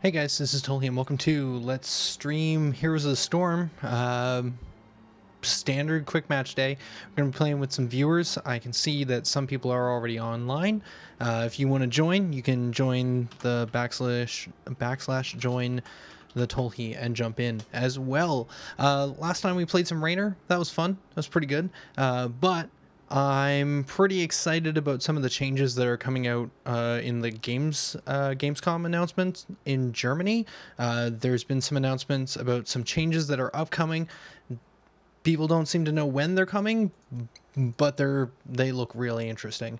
Hey guys, this is Tolly and welcome to Let's Stream Heroes of the Storm. Standard quick match day. We're going to be playing with some viewers. I can see that some people are already online. If you want to join, you can join the backslash join the Tolhi and jump in as well. Last time we played some Raynor. That was fun. That was pretty good. But I'm pretty excited about some of the changes that are coming out in the Gamescom announcements in Germany. There's been some announcements about some changes that are upcoming. People don't seem to know when they're coming, but they look really interesting.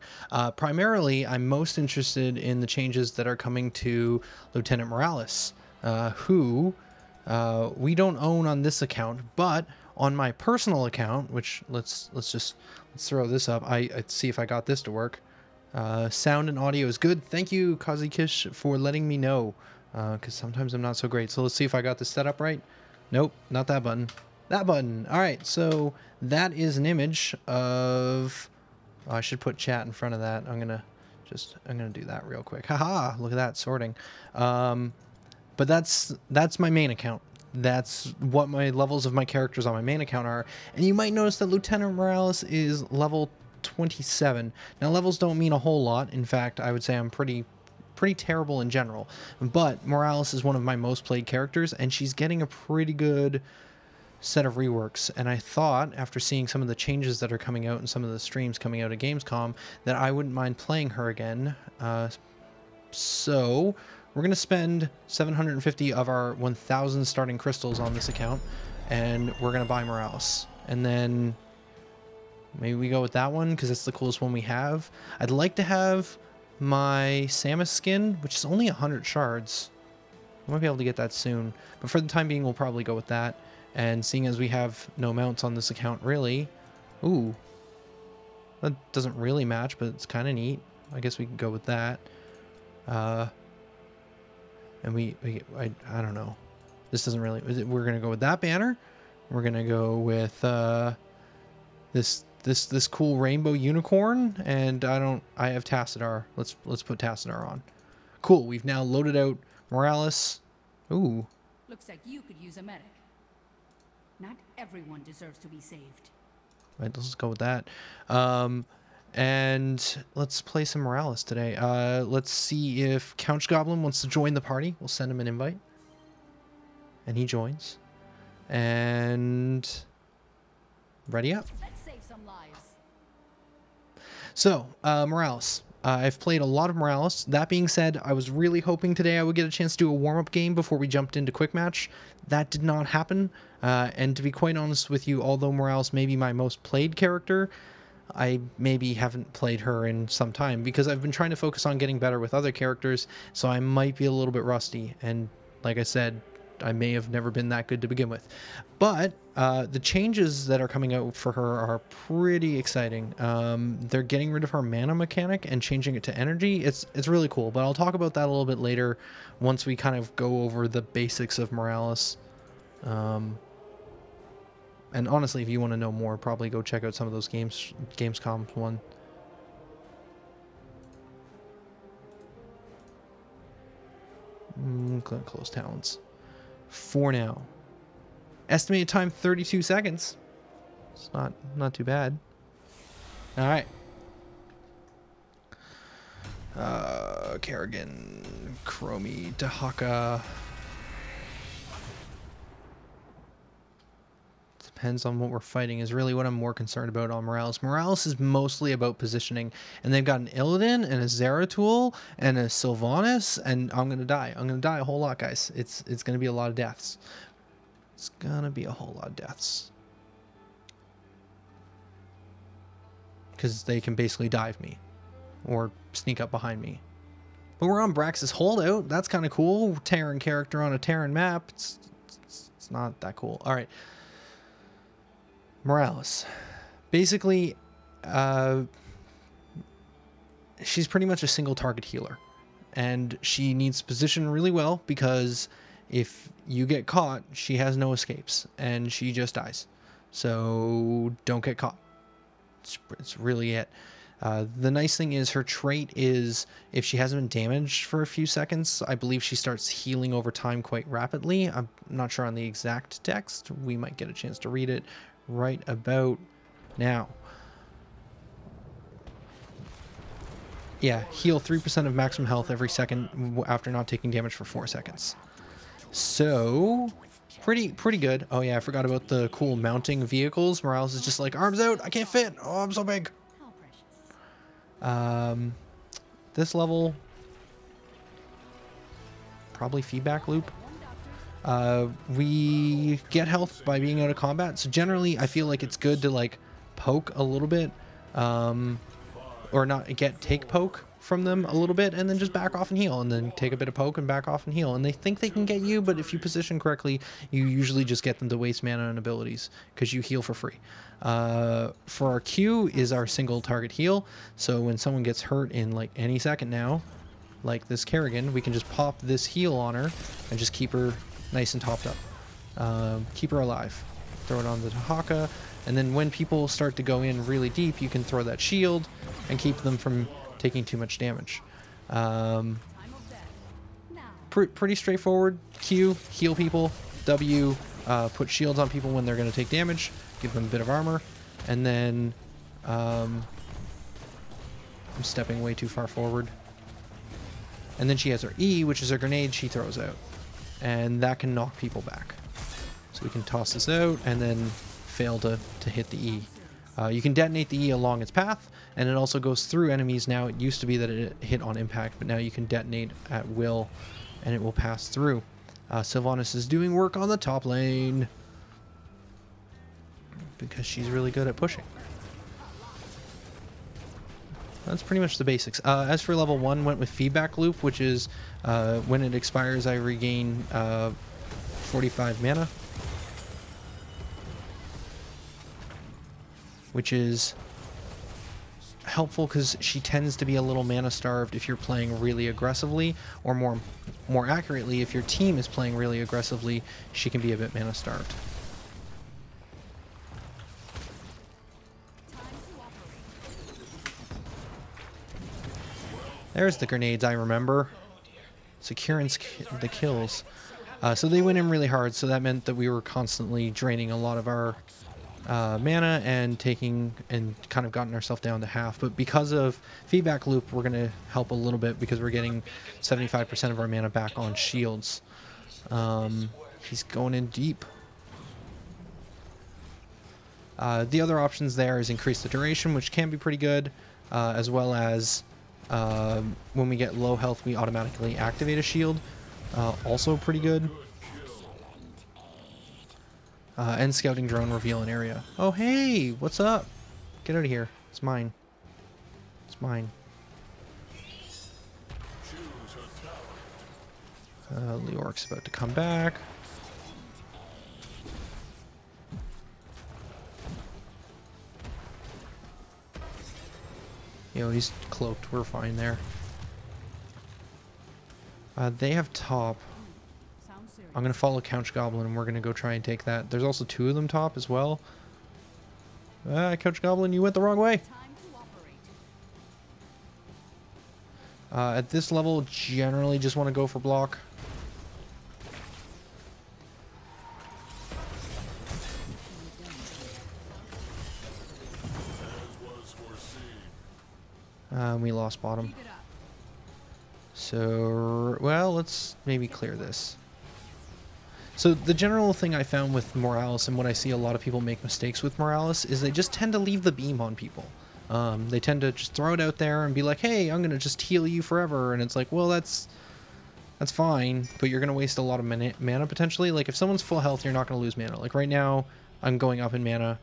Primarily, I'm most interested in the changes that are coming to Lieutenant Morales, who we don't own on this account, but on my personal account, which let's throw this up. I see if I got this to work. Sound and audio is good. Thank you, Kazikish, for letting me know, because sometimes I'm not so great. So let's see if I got this set up right. Nope, not that button. That button. All right, so that is an image of... Oh, I should put chat in front of that. I'm gonna do that real quick. Haha, look at that sorting. But that's my main account. That's what my levels of my characters on my main account are. And you might notice that Lieutenant Morales is level 27. Now, levels don't mean a whole lot. In fact, I would say I'm pretty terrible in general. But Morales is one of my most played characters, and she's getting a pretty good set of reworks. And I thought, after seeing some of the changes that are coming out and some of the streams coming out at Gamescom, that I wouldn't mind playing her again. So we're going to spend 750 of our 1,000 starting crystals on this account, and we're going to buy Morales. And then maybe we go with that one because it's the coolest one we have. I'd like to have my Samus skin, which is only 100 shards. I might be able to get that soon. But for the time being, we'll probably go with that. And seeing as we have no mounts on this account, really... Ooh. That doesn't really match, but it's kind of neat. I guess we can go with that. And I don't know. This doesn't really... We're going to go with that banner. We're going to go with this cool rainbow unicorn. And I have Tassadar. Let's put Tassadar on. Cool. We've now loaded out Morales. Ooh. Looks like you could use a medic. Not everyone deserves to be saved. Right, let's go with that. And let's play some Morales today. Let's see if Couch Goblin wants to join the party. We'll send him an invite. And he joins. And ready up. Let's save some lives. So, Morales. I've played a lot of Morales. That being said, I was really hoping today I would get a chance to do a warm-up game before we jumped into Quick Match. That did not happen. And to be quite honest with you, although Morales may be my most played character, I maybe haven't played her in some time because I've been trying to focus on getting better with other characters, so I might be a little bit rusty. And like I said, I may have never been that good to begin with. But the changes that are coming out for her are pretty exciting. They're getting rid of her mana mechanic and changing it to energy. It's really cool, but I'll talk about that a little bit later once we kind of go over the basics of Morales. And honestly, if you want to know more, probably go check out some of those Gamescom one. Close talents. For now. Estimated time 32 seconds. It's not too bad. All right. Kerrigan, Chromie, Dahaka. Depends on what we're fighting is really what I'm more concerned about on Morales. Morales is mostly about positioning, and they've got an Illidan and a Zeratul and a Sylvanas, and I'm gonna die. I'm gonna die a whole lot, guys. It's gonna be a lot of deaths. It's gonna be a whole lot of deaths. Because they can basically dive me or sneak up behind me. But we're on Brax's Holdout. That's kind of cool. Terran character on a Terran map. It's not that cool. All right. Morales. Basically, she's pretty much a single target healer. And she needs to position really well because if you get caught, she has no escapes and she just dies. So don't get caught. It's really it. The nice thing is her trait is if she hasn't been damaged for a few seconds, I believe she starts healing over time quite rapidly. I'm not sure on the exact text. We might get a chance to read it right about now. Yeah, heal 3% of maximum health every second after not taking damage for 4 seconds. So, pretty good. Oh yeah, I forgot about the cool mounting vehicles. Morales is just like, arms out, I can't fit. Oh, I'm so big. This level, probably feedback loop. We get health by being out of combat. So generally, I feel like it's good to like poke a little bit. Or not take poke from them a little bit and then just back off and heal, and then take a bit of poke and back off and heal. And they think they can get you, but if you position correctly, you usually just get them to waste mana and abilities because you heal for free. For our Q is our single target heal. So when someone gets hurt in like any second now, like this Kerrigan, we can just pop this heal on her and just keep her nice and topped up. Keep her alive. Throw it on the Tahaka. And then when people start to go in really deep, you can throw that shield and keep them from taking too much damage. Pretty straightforward. Q, heal people. W, put shields on people when they're going to take damage. Give them a bit of armor. And then I'm stepping way too far forward. And then she has her E, which is her grenade she throws out. And that can knock people back. So we can toss this out and then fail to hit the E. You can detonate the E along its path, and it also goes through enemies now. It used to be that it hit on impact, but now you can detonate at will, and it will pass through. Sylvanas is doing work on the top lane because she's really good at pushing. That's pretty much the basics. As for level 1, went with feedback loop, which is when it expires, I regain 45 mana. Which is helpful because she tends to be a little mana starved if you're playing really aggressively, or more accurately, if your team is playing really aggressively, she can be a bit mana starved. There's the grenades I remember. Securing the kills. So they went in really hard, so that meant that we were constantly draining a lot of our mana and kind of gotten ourselves down to half. But because of feedback loop, we're going to help a little bit because we're getting 75% of our mana back on shields. He's going in deep. The other options there is increase the duration, which can be pretty good, as well as when we get low health, we automatically activate a shield. Also pretty good. And scouting drone reveal an area. Oh, hey, what's up? Get out of here. It's mine. It's mine. Leoric's about to come back. Yo, he's cloaked. We're fine there. They have top. I'm going to follow Couch Goblin, and we're going to go try and take that. There's also 2 of them top as well. Couch Goblin, you went the wrong way. At this level, generally just want to go for block. We lost bottom. So, well, let's maybe clear this. So the general thing I found with Morales, and what I see a lot of people make mistakes with Morales, is they just tend to leave the beam on people. They tend to just throw it out there and be like, hey, I'm going to just heal you forever. And it's like, well, that's fine, but you're going to waste a lot of mana potentially. Like, if someone's full health, you're not going to lose mana. Like, right now, I'm going up in mana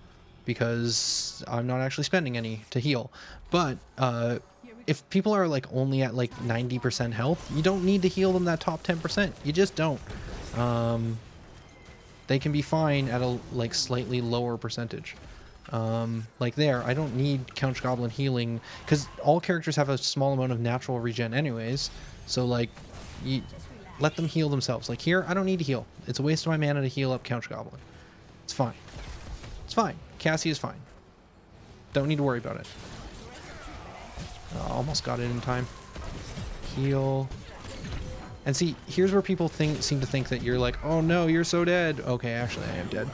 because I'm not actually spending any to heal. But if people are, like, only at, like, 90% health, you don't need to heal them that top 10%. You just don't. They can be fine at a like slightly lower percentage. Like there, I don't need Couch Goblin healing because all characters have a small amount of natural regen anyways. So like, you let them heal themselves. Like here, I don't need to heal. It's a waste of my mana to heal up Couch Goblin. It's fine. It's fine. Cassie is fine. Don't need to worry about it. Almost got it in time. Heal. And see, here's where people seem to think that you're like, oh no, you're so dead. Okay, actually I am dead.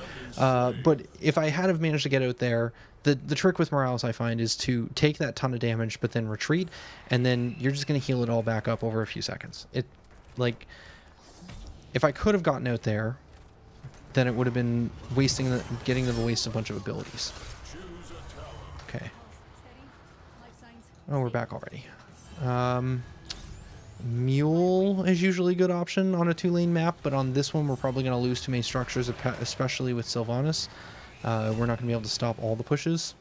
But if I had have managed to get out there, the trick with Morales, I find, is to take that ton of damage, but then retreat, and then you're just going to heal it all back up over a few seconds. Like, if I could have gotten out there, then it would have been getting them to waste a bunch of abilities. Okay. Oh, we're back already. Mule is usually a good option on a 2-lane map, but on this one we're probably going to lose too many structures, especially with Sylvanas. We're not going to be able to stop all the pushes.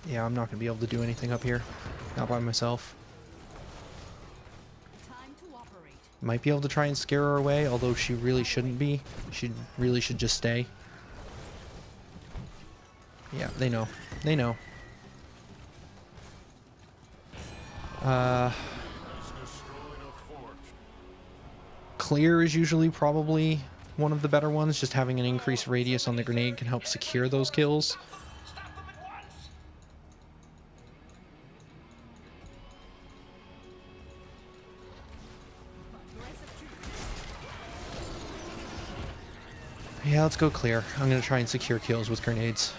Yeah, I'm not going to be able to do anything up here. Not by myself. Might be able to try and scare her away, although she really shouldn't be. She really should just stay. Yeah, they know. They know. Clear is usually probably one of the better ones. Just having an increased radius on the grenade can help secure those kills. Yeah, let's go clear. I'm going to try and secure kills with grenades.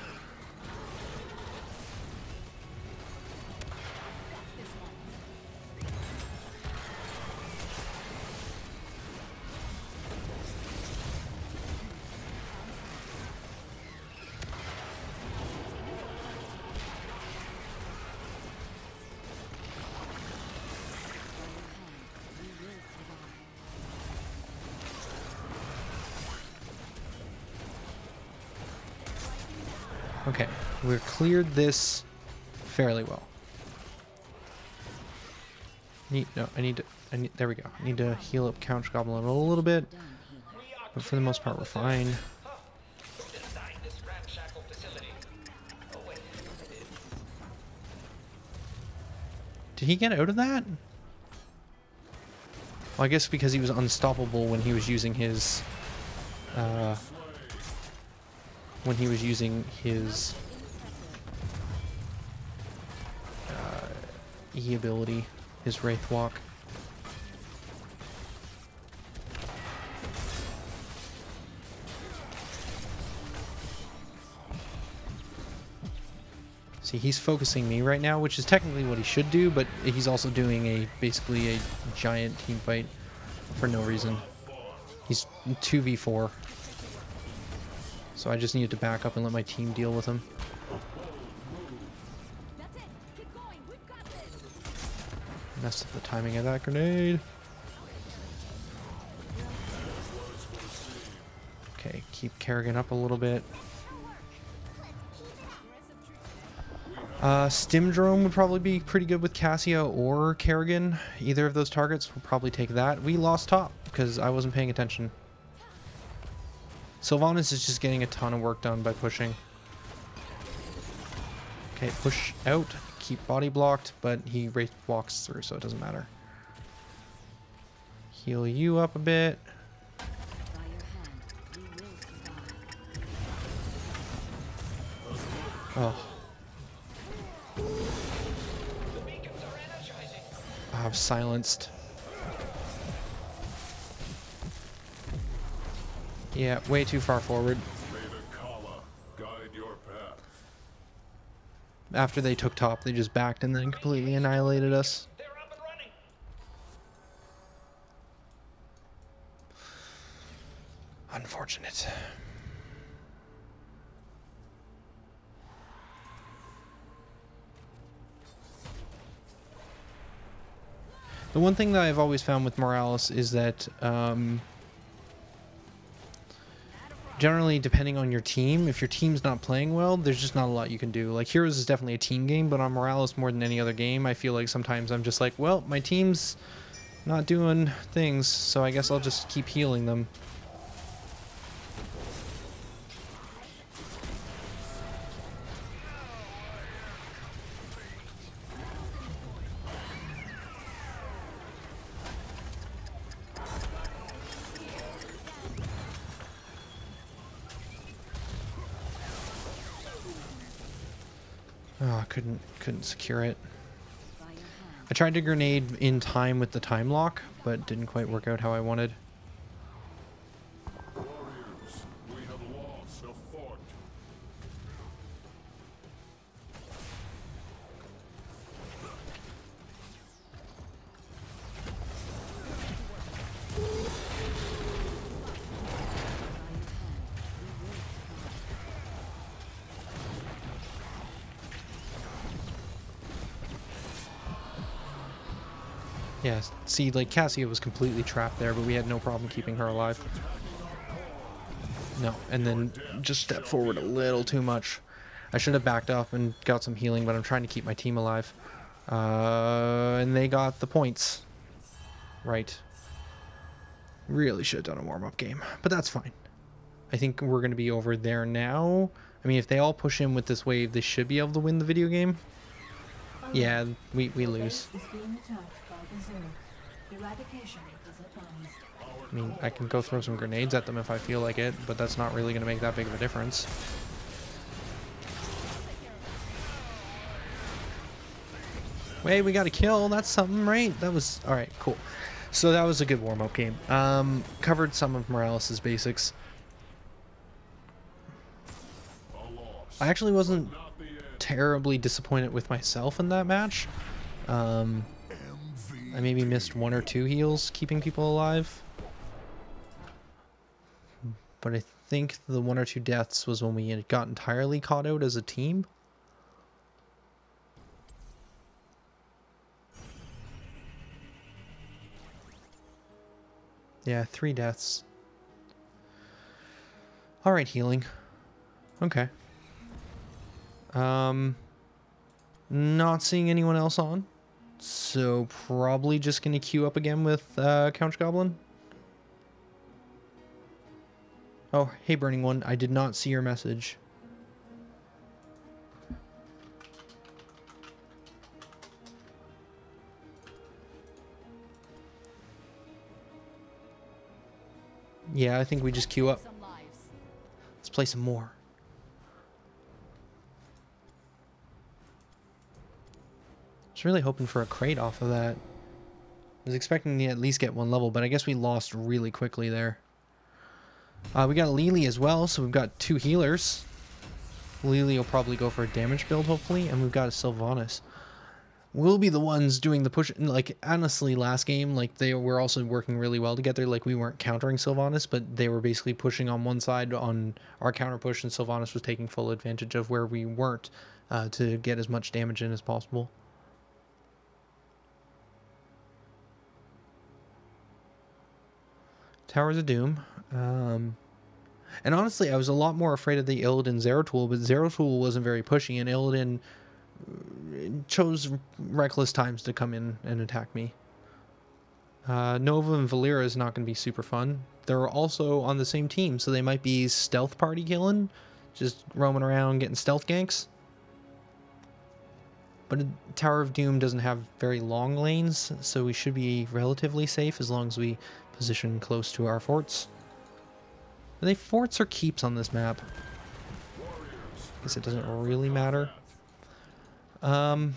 Okay, we've cleared this fairly well. There we go. I need to heal up Count Goblin a little bit, but for the most part we're fine. Did he get out of that? Well, I guess because he was unstoppable when he was using his E ability, his Wraith Walk. See, he's focusing me right now, which is technically what he should do, but he's also doing basically a giant team fight for no reason. He's 2v4. So I just needed to back up and let my team deal with him. That's it. Keep going. We've got this. Messed up the timing of that grenade. Okay, keep Kerrigan up a little bit. Stim Drone would probably be pretty good with Cassia or Kerrigan. Either of those targets will probably take that. We lost top because I wasn't paying attention. Sylvanas is just getting a ton of work done by pushing. Okay, push out. Keep body blocked, but he Wraith walks through, so it doesn't matter. Heal you up a bit. Oh. I'm silenced. Yeah, way too far forward. May the Kala guide your path. After they took top, they just backed and then completely annihilated us. They're up and running. Unfortunate. The one thing that I've always found with Morales is that generally, depending on your team, if your team's not playing well, there's just not a lot you can do. Like, Heroes is definitely a team game, but on Morales more than any other game, I feel like sometimes I'm just like, well, my team's not doing things, so I guess I'll just keep healing them. Oh, couldn't secure it. I tried to grenade in time with the time lock, but didn't quite work out how I wanted. Warriors, we have lost a fort. Yeah, see, like, Cassia was completely trapped there, but we had no problem keeping her alive. No, and then just stepped forward a little too much. I should have backed up and got some healing, but I'm trying to keep my team alive. And they got the points. Right. Really should have done a warm-up game, but that's fine. I think we're going to be over there now. I mean, if they all push in with this wave, they should be able to win the video game. Yeah, we lose. I mean, I can go throw some grenades at them if I feel like it, but that's not really going to make that big of a difference. Wait, we got a kill. That's something, right? That was... Alright, cool. So that was a good warm-up game. Covered some of Morales' basics. I actually wasn't terribly disappointed with myself in that match. I maybe missed 1 or 2 heals keeping people alive. But I think the 1 or 2 deaths was when we had got entirely caught out as a team. Yeah, 3 deaths. Alright, healing. Okay. Not seeing anyone else on. So probably just gonna queue up again with Couch Goblin. Oh, hey Burning One, I did not see your message. Yeah, I think we just queue up. Let's play some more. I was really hoping for a crate off of that. I was expecting to at least get 1 level, but I guess we lost really quickly there. We got Lily as well, so we've got 2 healers. Lily will probably go for a damage build, hopefully, and we've got a Sylvanas. We'll be the ones doing the push. Like, honestly, last game, like, they were also working really well together. Like, we weren't countering Sylvanas, but they were basically pushing on one side on our counter push, and Sylvanas was taking full advantage of where we weren't to get as much damage in as possible. Towers of Doom. And honestly, I was a lot more afraid of the Illidan Zeratul, but Zeratul wasn't very pushy, and Illidan chose reckless times to come in and attack me. Nova and Valera is not going to be super fun. They're also on the same team, so they might be stealth party killing, just roaming around getting stealth ganks. But Tower of Doom doesn't have very long lanes, so we should be relatively safe as long as we position close to our forts. Are they forts or keeps on this map? I guess it doesn't really matter. I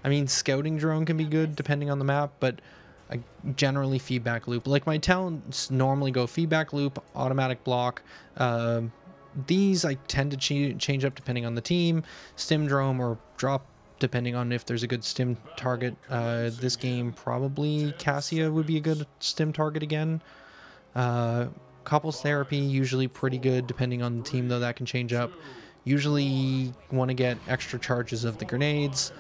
mean, scouting drone can be good depending on the map, but I generally feedback loop. Like, my talents normally go feedback loop, automatic block. These I tend to change up depending on the team. Stim drone or drop depending on if there's a good stim target. This game, probably Cassia would be a good stim target again. Couples therapy, usually pretty good depending on the team, though that can change up. Usually want to get extra charges of the grenades,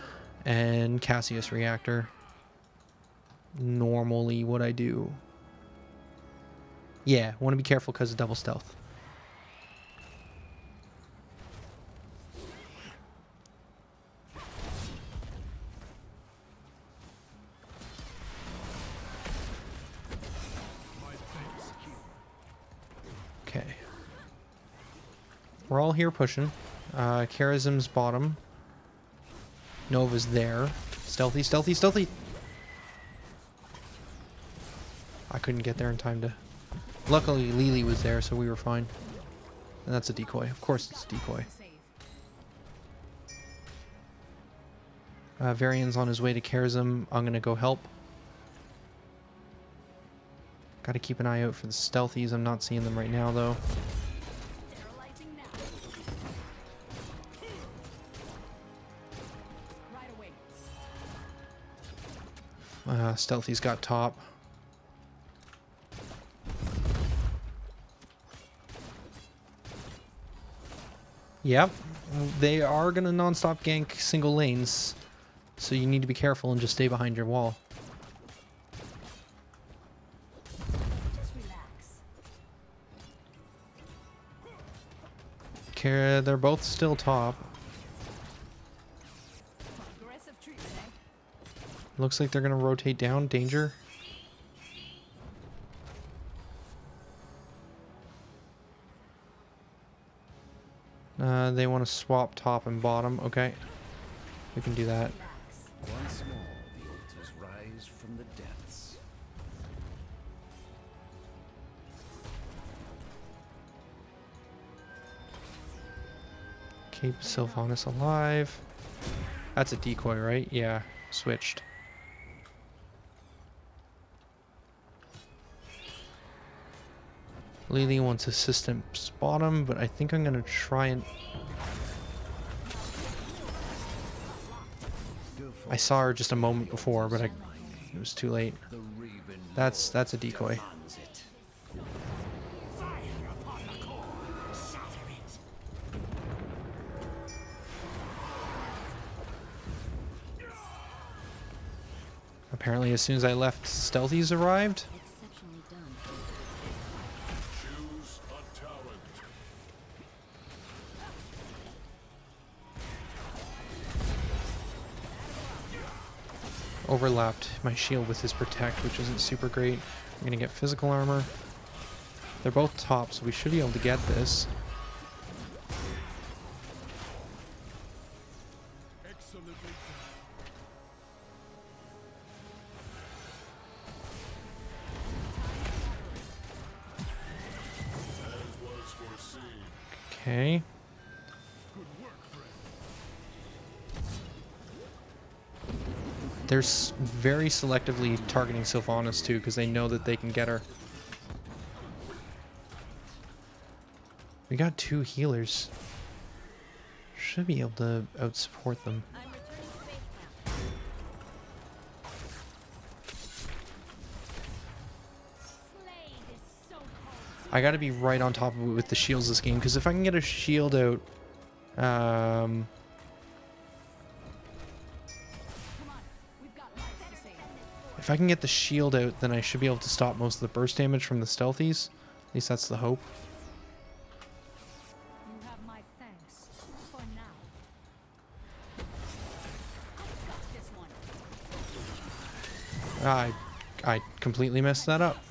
and Cassius reactor. Normally what I do. Yeah, want to be careful because of double stealth. Okay. We're all here pushing. Charism's bottom. Nova's there. Stealthy, stealthy, stealthy! I couldn't get there in time to... Luckily, Lily was there, so we were fine. And that's a decoy. Of course it's a decoy. Varian's on his way to Karazim. I'm gonna go help. Gotta keep an eye out for the stealthies. I'm not seeing them right now, though. Sterilizing now. Right away. Stealthy's got top. Yep, they are gonna non-stop gank single lanes, so you need to be careful and just stay behind your wall. Just relax. Kara, they're both still top. Aggressive treatment, eh? Looks like they're gonna rotate down. Danger. They want to swap top and bottom. Okay, we can do that. Relax. Once more, the altars rise from the depths. Keep Sylvanas alive. That's a decoy, right? Yeah, switched. Lily wants assistance bottom, but I think I'm gonna try and... I saw her just a moment before, but it was too late. The Reaven That's a decoy. demands it. Apparently, as soon as I left, stealthies arrived. Exceptionally done. Choose a talent. Overlapped my shield with his protect, which isn't super great. I'm gonna get physical armor. They're both top, so we should be able to get this. Excellently done. As was foreseen. Okay. Good work, friend. They're very selectively targeting Sylvanas too, because they know that they can get her. We got 2 healers. Should be able to outsupport them. I'm returning to base camp. Slade is so cold. I gotta be right on top of it with the shields this game, because if I can get a shield out, Come on. We've got lives to save. if I can get the shield out, then I should be able to stop most of the burst damage from the stealthies. At least that's the hope. You have my thanks. For now. I've got this one. I completely messed that up.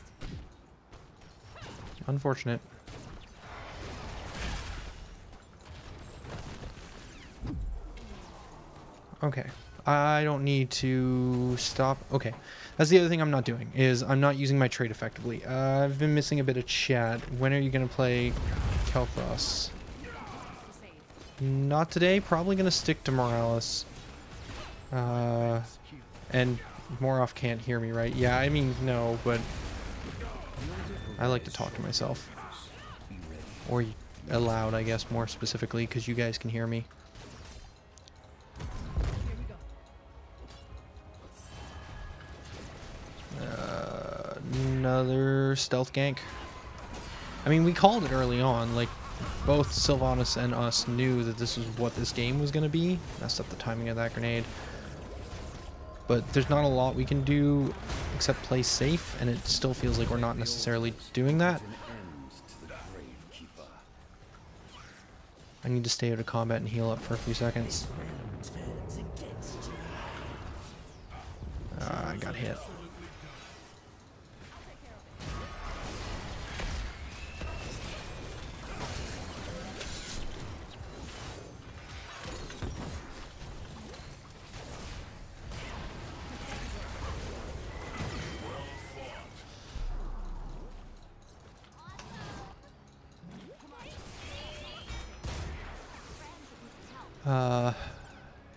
Unfortunate. Okay. I don't need to stop. Okay. That's the other thing I'm not doing, is I'm not using my trait effectively. I've been missing a bit of chat. When are you going to play Kel'Thas? To save. Not today. Probably going to stick to Morales. And Moroff can't hear me, right? Yeah, I mean, no, but I like to talk to myself. Or aloud, I guess, more specifically, because you guys can hear me. Here we go. Another stealth gank. I mean, we called it early on. Like, both Sylvanas and us knew that this was what this game was going to be. Messed up the timing of that grenade. But there's not a lot we can do except play safe, and it still feels like we're not necessarily doing that. An end to the Gravekeeper. I need to stay out of combat and heal up for a few seconds. I got hit.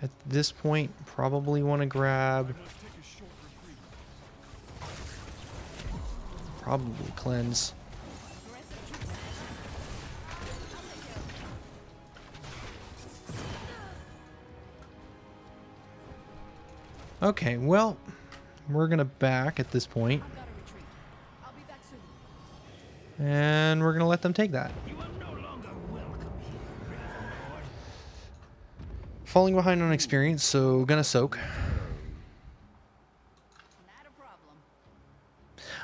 At this point, probably want to grab... Must take a short retreat. Probably cleanse. Okay, well, we're gonna back at this point, I've got to retreat. I'll be back soon. and we're gonna let them take that. You are no longer welcome here, Ravenlord. Falling behind on experience, so gonna soak. Not a problem.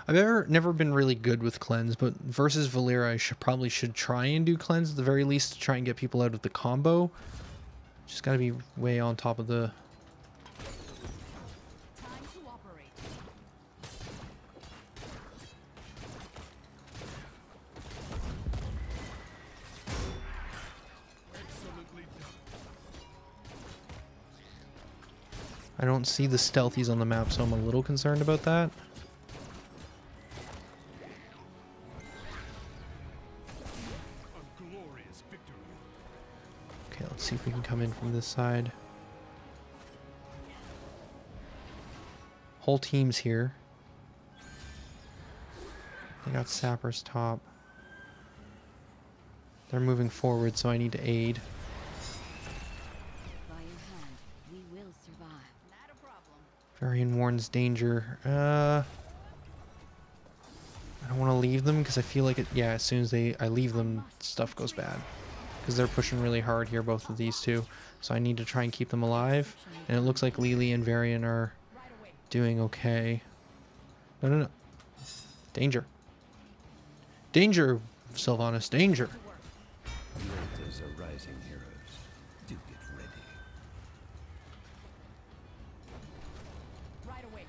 I've never been really good with cleanse, but versus Valeera, I probably should try and do cleanse at the very least to try and get people out of the combo. Just gotta be way on top of the... Time to operate. Excellently done. I don't see the stealthies on the map, so I'm a little concerned about that. A glorious victory. Okay, let's see if we can come in from this side. Whole team's here. They got sappers top. They're moving forward, so I need to aid. By your hand, we will survive. Not a problem. Varian warns danger. I don't want to leave them because I feel like it. Yeah, as soon as I leave them, stuff goes bad. Because they're pushing really hard here, both of these two. So I need to try and keep them alive. And it looks like Lily and Varian are Right away. doing okay. No, no, no. Danger. Danger, Sylvanas, danger. The altars are rising heroes. Do get ready. Right away.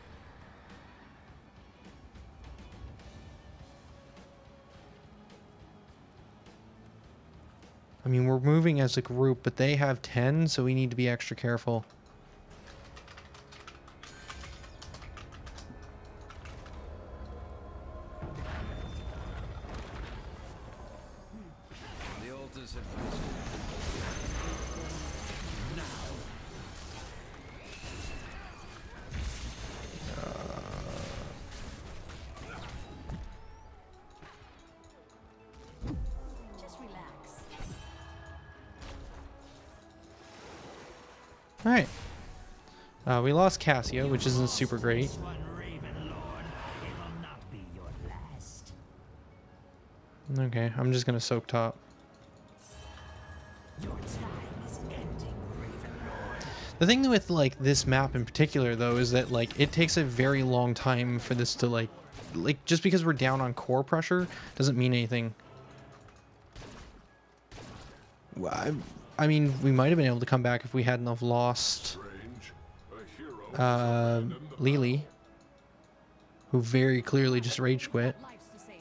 I mean, we're moving as a group, but they have 10, so we need to be extra careful. The altars have risen. Just relax. Alright. We lost Cassia, which isn't super great. One Raven Lord, it will not be your last. Okay, I'm just gonna soak top. Your time is ending, Raven Lord. The thing with like this map in particular though is that like it takes a very long time for this to like just because we're down on core pressure doesn't mean anything. Well, I mean, we might have been able to come back if we hadn't have lost Range. A hero. Lily, who very clearly just rage quit. Lives to save.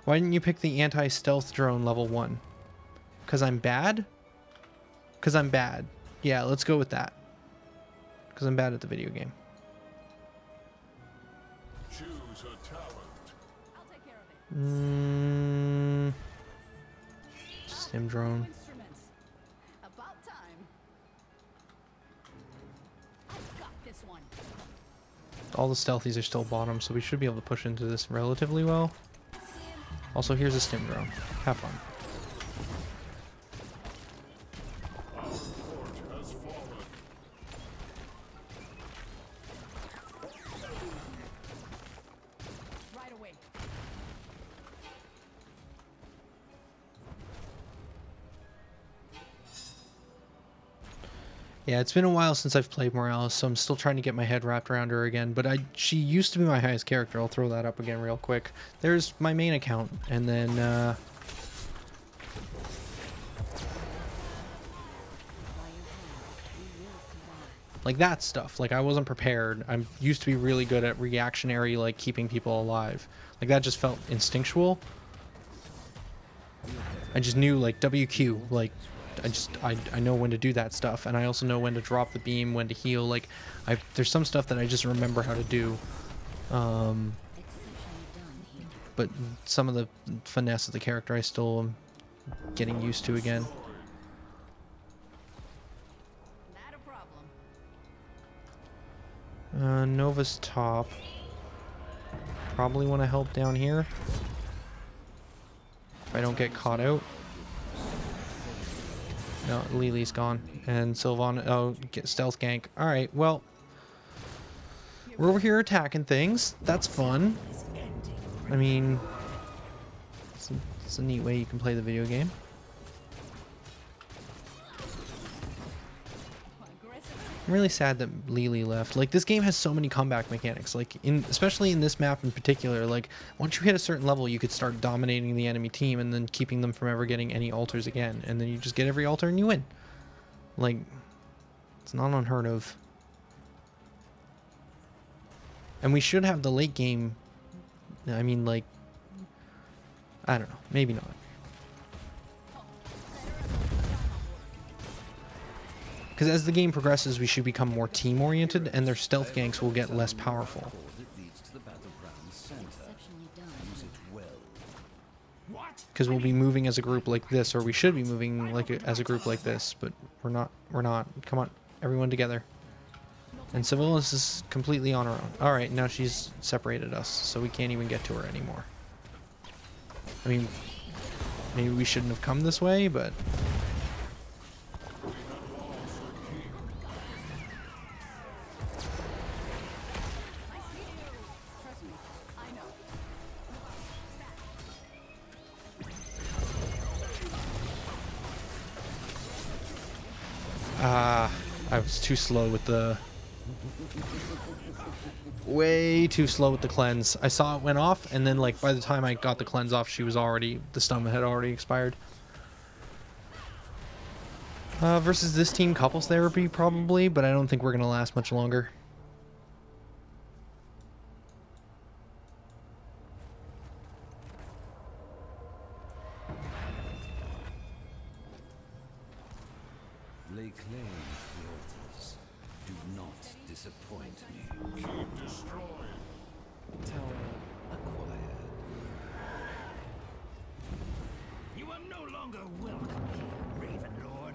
Why didn't you pick the anti-stealth drone level 1? Because I'm bad? Because I'm bad. Yeah, let's go with that. Because I'm bad at the video game. Choose a talent. I'll take care of it. Stim drone. Instruments. About time. I've got this one. All the stealthies are still bottom, so we should be able to push into this relatively well. Also, here's a stim drone. Have fun. Our fort has fallen. Right away. Yeah, it's been a while since I've played Morales, so I'm still trying to get my head wrapped around her again. But she used to be my highest character. I'll throw that up again real quick. There's my main account, and then By your hand, we will survive. like that stuff. Like I wasn't prepared. I used to be really good at reactionary, like keeping people alive. Like that just felt instinctual. I just knew like WQ, like I know when to do that stuff, and I also know when to drop the beam, when to heal. Like there's some stuff that I just remember how to do. Exceptionally done here. But some of the finesse of the character I still am getting used to again. Nova's top. Probably want to help down here. If I don't get caught out. No, Lily's gone. And Sylvan, oh, get stealth gank. Alright, well. We're over here attacking things. That's fun. I mean, it's a neat way you can play the video game. I'm really sad that Lily left. Like, this game has so many comeback mechanics. Like, especially in this map in particular, like, once you hit a certain level, you could start dominating the enemy team and then keeping them from ever getting any altars again. And then you just get every altar and you win. Like, it's not unheard of. And we should have the late game. I mean, like, I don't know. Maybe not. Because as the game progresses, we should become more team-oriented, and their stealth ganks will get less powerful. Because we'll be moving as a group like this, or we should be moving like as a group like this, but we're not. We're not. Come on, everyone together. And Civilis is completely on her own. All right, now she's separated us, so we can't even get to her anymore. I mean, maybe we shouldn't have come this way, but. I was too slow with the... Way too slow with the cleanse. I saw it went off, and then, like, by the time I got the cleanse off, she was already... The stun had already expired. Versus this team, couples therapy, probably, but I don't think we're going to last much longer. Lay claim to the altars. Do not disappoint me. Keep destroying. Tower acquired. You are no longer welcome here, Raven Lord.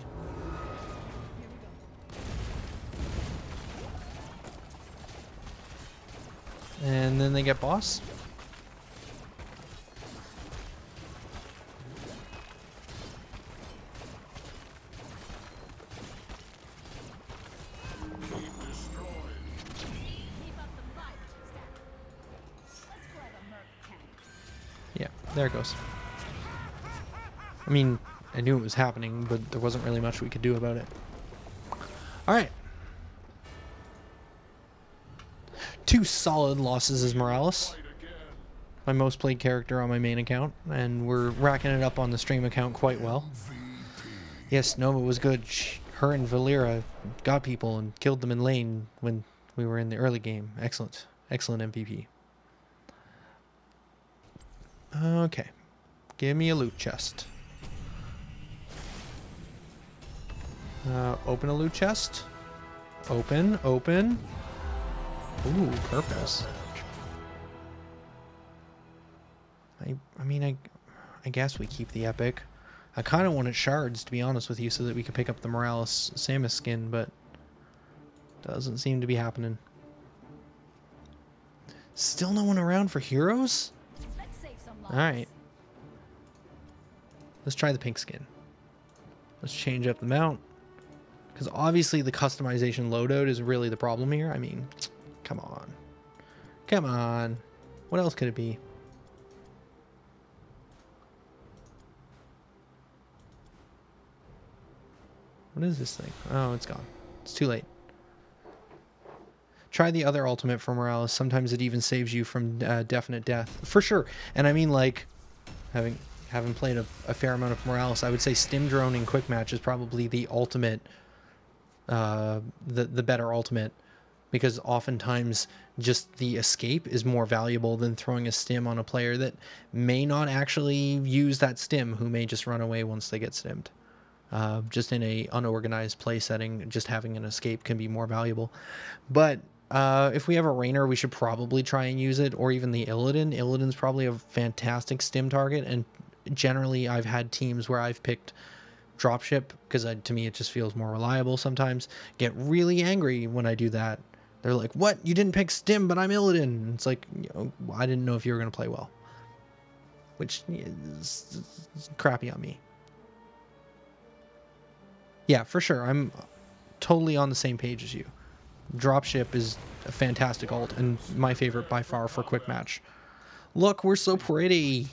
And then they get boss. Yeah, there it goes. I mean, I knew it was happening, but there wasn't really much we could do about it. Alright. 2 solid losses as Morales. My most played character on my main account, and we're racking it up on the stream account quite well. Yes, Nova was good. Her and Valera got people and killed them in lane when we were in the early game. Excellent. Excellent MVP. Okay. Give me a loot chest. Open a loot chest. Open, open. Ooh, purpose. I mean, I guess we keep the epic. I kind of wanted shards, to be honest with you, so that we could pick up the Morales Samus skin, but doesn't seem to be happening. Still no one around for heroes? Alright. Let's try the pink skin. Let's change up the mount. Because obviously the customization loadout is really the problem here. I mean, come on. Come on. What else could it be? What is this thing? Oh, it's gone. It's too late. Try the other ultimate for Morales. Sometimes it even saves you from definite death. For sure. And I mean, like, having played a fair amount of Morales, I would say Stim Drone in Quick Match is probably the ultimate, the better ultimate. Because oftentimes just the escape is more valuable than throwing a stim on a player that may not actually use that stim, who may just run away once they get stimmed. Just in a unorganized play setting, just having an escape can be more valuable. But if we have a Rainer, we should probably try and use it, or even the Illidan. Illidan's probably a fantastic stim target, and generally I've had teams where I've picked dropship, because to me it just feels more reliable sometimes. Get really angry when I do that, They're like, what? You didn't pick Stim, but I'm Illidan. It's like, you know, I didn't know if you were going to play well. Which is crappy on me. Yeah, for sure. I'm totally on the same page as you. Dropship is a fantastic ult and my favorite by far for quick match. Look, we're so pretty.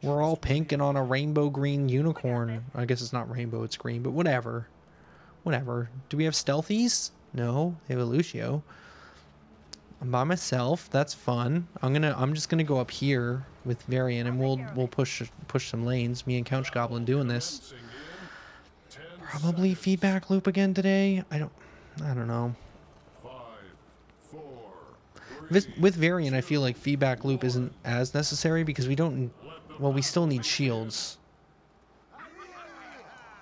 We're all pink and on a rainbow green unicorn. I guess it's not rainbow, it's green, but whatever. Whatever. Do we have stealthies? No, they have a Lucio. I'm by myself. That's fun. I'm just gonna go up here with Varian and we'll push some lanes. Me and Couch Goblin doing this. Probably feedback loop again today. I don't know. 5, 4, With Varian, I feel like feedback loop isn't as necessary because we don't. Well, we still need shields.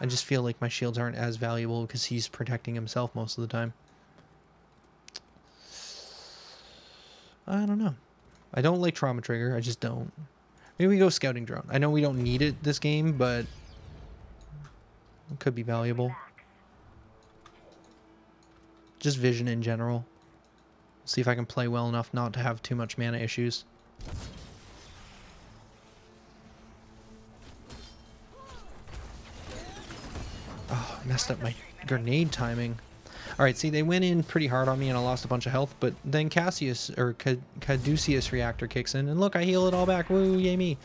I just feel like my shields aren't as valuable because he's protecting himself most of the time. I don't know. I don't like Trauma Trigger. I just don't. Maybe we go Scouting Drone. I know we don't need it this game, but it could be valuable. Just Vision in general. See if I can play well enough not to have too much mana issues. Oh, I messed up my grenade timing. Alright, see, they went in pretty hard on me and I lost a bunch of health, but then Cassius, or Caduceus Reactor kicks in, and look, I heal it all back. Woo, yay me.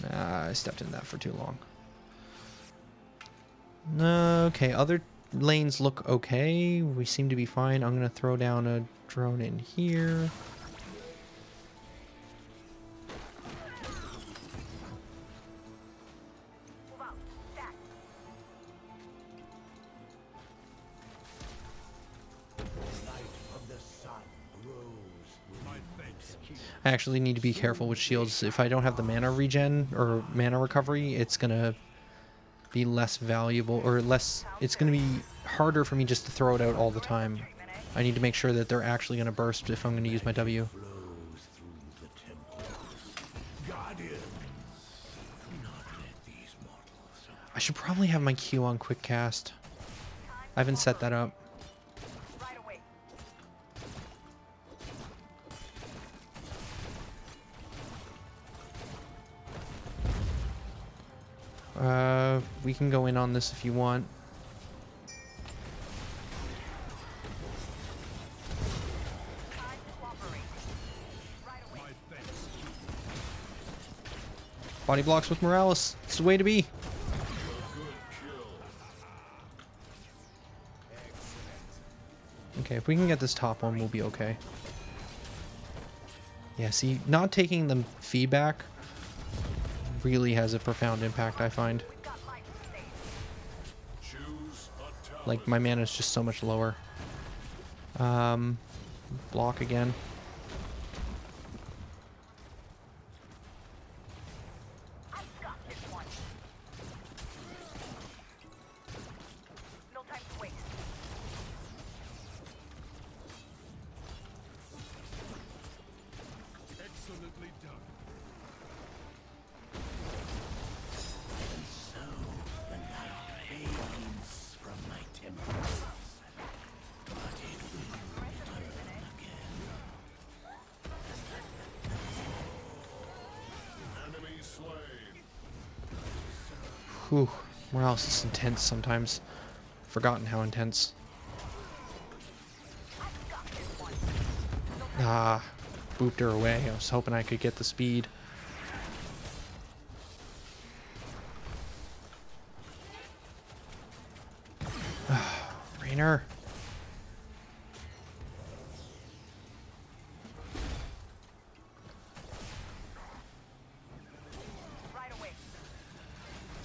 I stepped in that for too long. Okay, other lanes look okay. We seem to be fine. I'm going to throw down a drone in here. I actually need to be careful with shields. If I don't have the mana regen or mana recovery, it's going to be less valuable or less. It's going to be harder for me just to throw it out all the time. I need to make sure that they're actually going to burst if I'm going to use my W. I should probably have my Q on quick cast. I haven't set that up. We can go in on this if you want. Body blocks with Morales. It's the way to be. Okay, if we can get this top one, we'll be okay. Yeah, see, not taking the feedback really has a profound impact, I find. Like, my mana is just so much lower. Block again. excellently done. Enemy slain. Whew. Morales is intense sometimes. Forgotten how intense. Ah, booped her away. I was hoping I could get the speed. Rainer.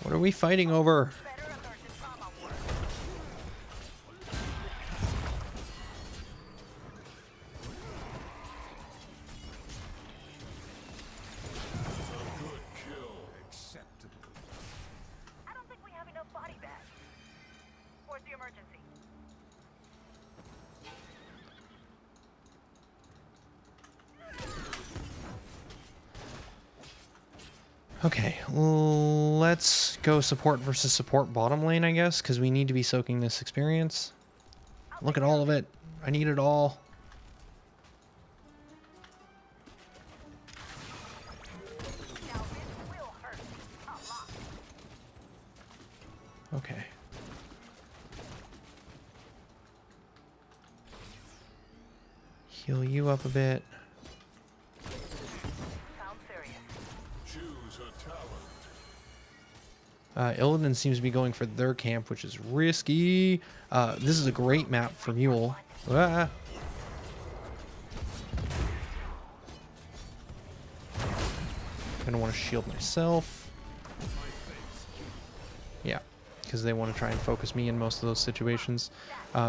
What are we fighting over? I don't think we have enough body bags. Where's the emergency? Okay, let's go support versus support bottom lane, I guess, because we need to be soaking this experience. Look at all of it. I need it all. Now this will hurt a lot. Okay. Heal you up a bit. Sounds serious. Choose a talent. Illidan seems to be going for their camp, which is risky. This is a great map for Mule. Ah. Gonna want to shield myself. Yeah, because they want to try and focus me in most of those situations.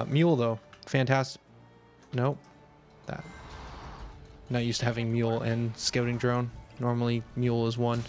Mule, though, fantastic. Nope. That. Not used to having Mule and Scouting Drone. Normally, Mule is one.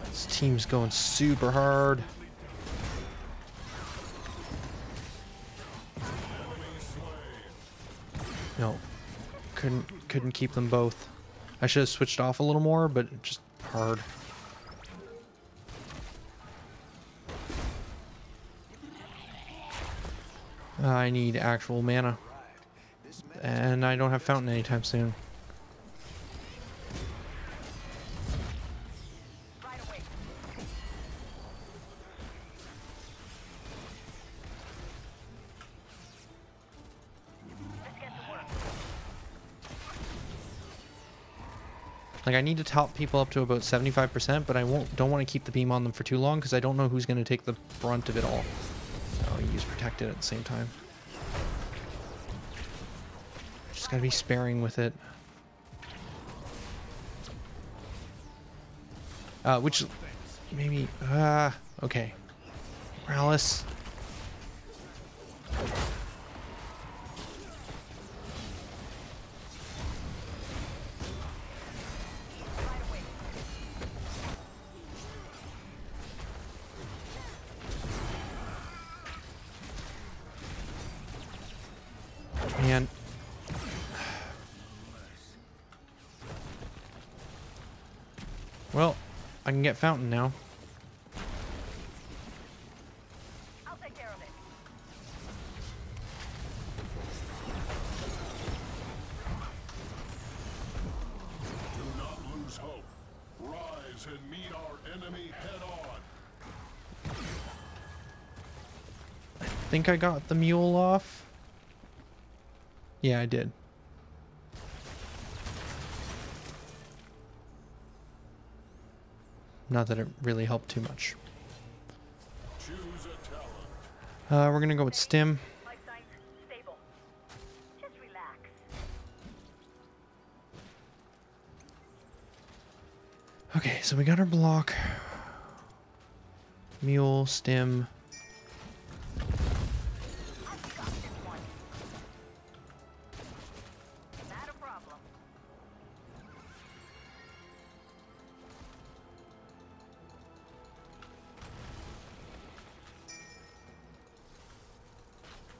This team's going super hard. No, couldn't keep them both. I should have switched off a little more, but just hard. I need actual mana, and I don't have Fountain anytime soon. Right away. Let's get to work. Like, I need to top people up to about 75%, but I don't want to keep the beam on them for too long because I don't know who's going to take the brunt of it all. Oh, use protected at the same time. Just gotta be sparing with it. Which maybe okay. Morales. Man. Well, I can get Fountain now. I'll take care of it. Do not lose hope. Rise and meet our enemy head on. I think I got the mule off. Yeah, I did. Not that it really helped too much. Choose a talent. We're gonna go with Stim. Life signs stable. Just relax. Okay, so we got our block. Mule, Stim. I've got this one. Not a problem.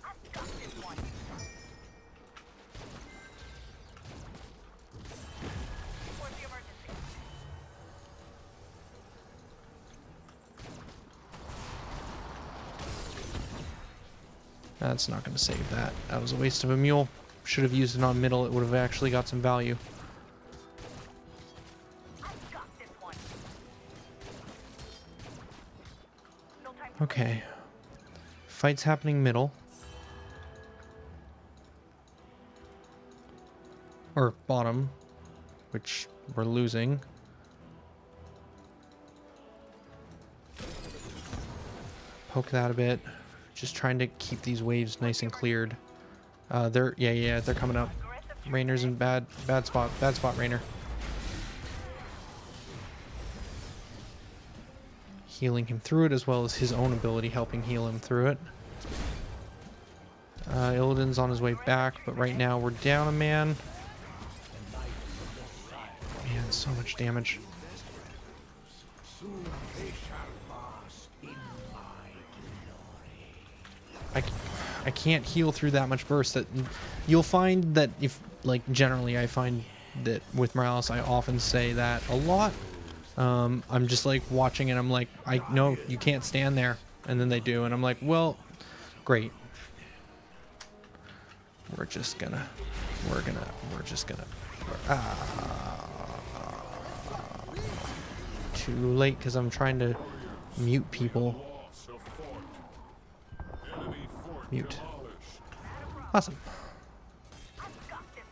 I've got this one. What's the emergency? That's not gonna save that. That was a waste of a mule. Should have used it on middle. It would have actually got some value. I've got this one. No time to Okay. Fight's happening middle. Or bottom, which we're losing. Poke that a bit. Just trying to keep these waves nice and cleared. They're coming up. Rainer's in bad spot. Bad spot, Rainer. Healing him through it, as well as his own ability helping heal him through it. Illidan's on his way back, but right now we're down a man. Man, so much damage. I can't heal through that much burst. That you'll find that if, like, generally I find that with Morales I often say that a lot. I'm just like watching it, I'm like, I know you can't stand there, and then they do, and I'm like, well, great. We're just gonna too late because I'm trying to mute people. Loss of fort. Enemy fort Mute. demolished. Awesome. I've got this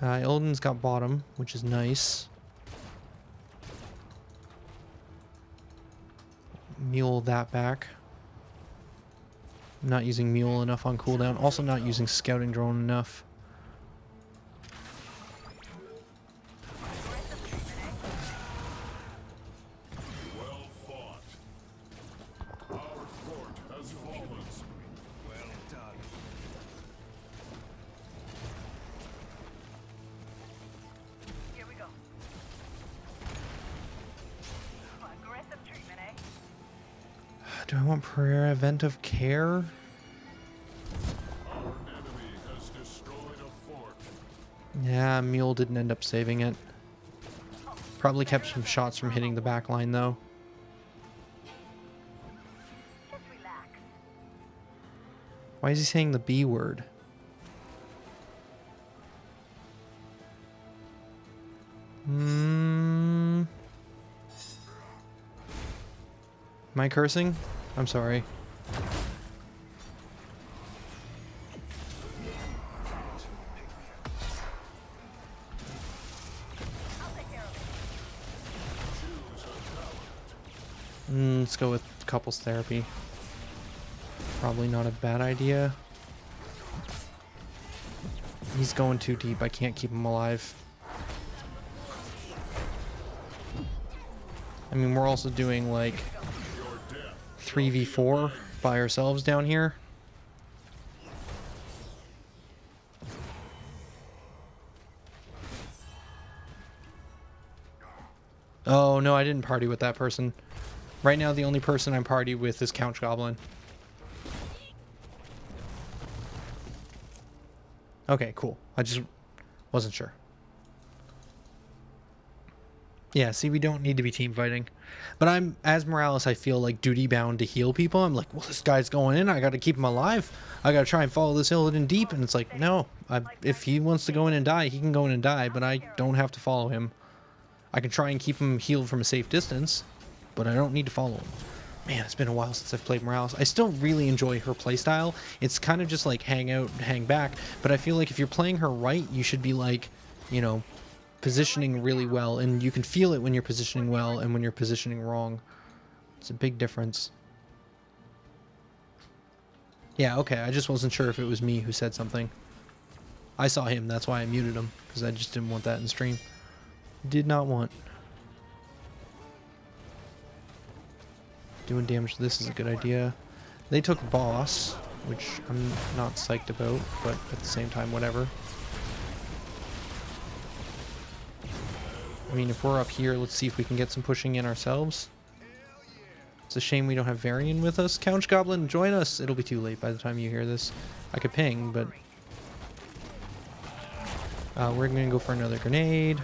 one. Illidan's got bottom, which is nice. Mule that back. Not using Mule enough on cooldown. Also not using Scouting Drone enough. Well fought. Our fort has fallen. Well done. Here we go. Aggressive treatment, eh? Do I want Pereira Event of Care? Our enemy has destroyed a fort. Yeah, Mule didn't end up saving it. Probably kept some shots from hitting the back line though. Just relax. Why is he saying the B word? Am I cursing? I'm sorry. I'll take care of it. Let's go with couples therapy. Probably not a bad idea. He's going too deep. I can't keep him alive. I mean, we're also doing like 3v4 by ourselves down here. Oh, no, I didn't party with that person. Right now, the only person I'm party with is Couch Goblin. Okay, cool. I just wasn't sure. Yeah, see, we don't need to be team fighting. But I'm, as Morales, I feel like duty bound to heal people. I'm like, well, this guy's going in. I got to keep him alive. I got to try and follow this Illidan deep. And it's like, no, if he wants to go in and die, he can go in and die. But I don't have to follow him. I can try and keep him healed from a safe distance, but I don't need to follow him. Man, it's been a while since I've played Morales. I still really enjoy her playstyle. It's kind of just like hang out, hang back. But I feel like if you're playing her right, you should be like, you know, positioning really well, and you can feel it when you're positioning well and when you're positioning wrong. It's a big difference. Yeah, okay, I just wasn't sure if it was me who said something. I saw him, that's why I muted him, because I just didn't want that in stream. Did not want. Doing damage to this is a good idea. They took boss, which I'm not psyched about, but at the same time, whatever. I mean, if we're up here, let's see if we can get some pushing in ourselves. It's a shame we don't have Varian with us. Couch Goblin, join us! It'll be too late by the time you hear this. I could ping, but... we're gonna go for another grenade.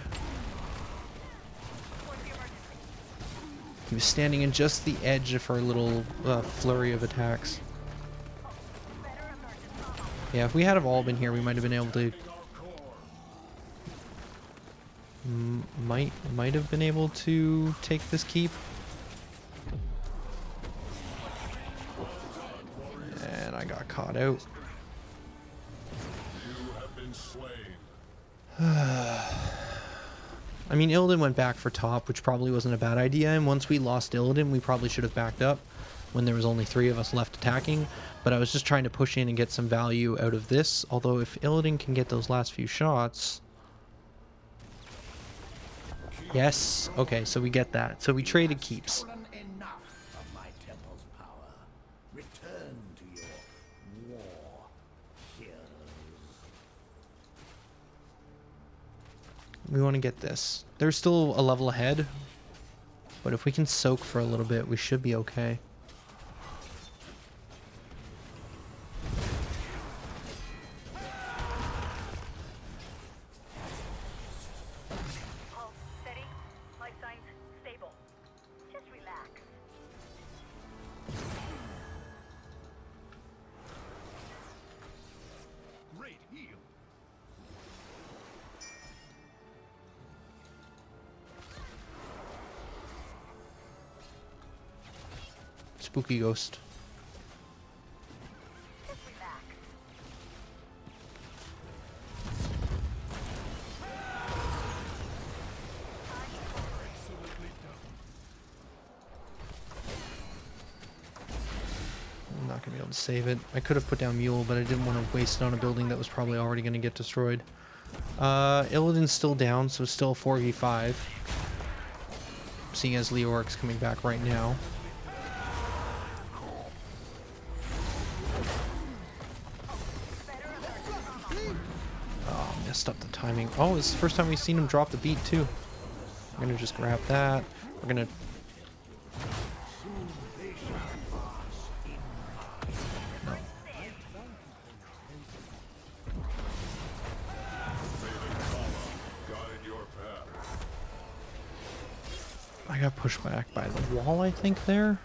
He was standing in just the edge of her little flurry of attacks. Yeah, if we had have all been here, we might have been able to... Might have been able to take this keep. And I got caught out. You have been slain. I mean, Illidan went back for top, which probably wasn't a bad idea, and once we lost Illidan, we probably should have backed up when there was only 3 of us left attacking, but I was just trying to push in and get some value out of this, although if Illidan can get those last few shots... Yes, okay, so we get that. So we traded keeps. Stolen enough of my temple's power. Return to your war heroes. We want to get this. There's still a level ahead, but if we can soak for a little bit, we should be okay. Pulse steady. Life signs stable. Just relax. Great heal. Spooky ghost. Just relax. I'm not going to be able to save it. I could have put down Mule, but I didn't want to waste it on a building that was probably already going to get destroyed. Illidan's still down, so still 4v5. Seeing as Leoric's coming back right now. Oh, messed up the timing. Oh, it's the first time we've seen him drop the beat, too. We're going to just grab that. We're going to... Guide your path. I got pushed back by the wall, I think, there.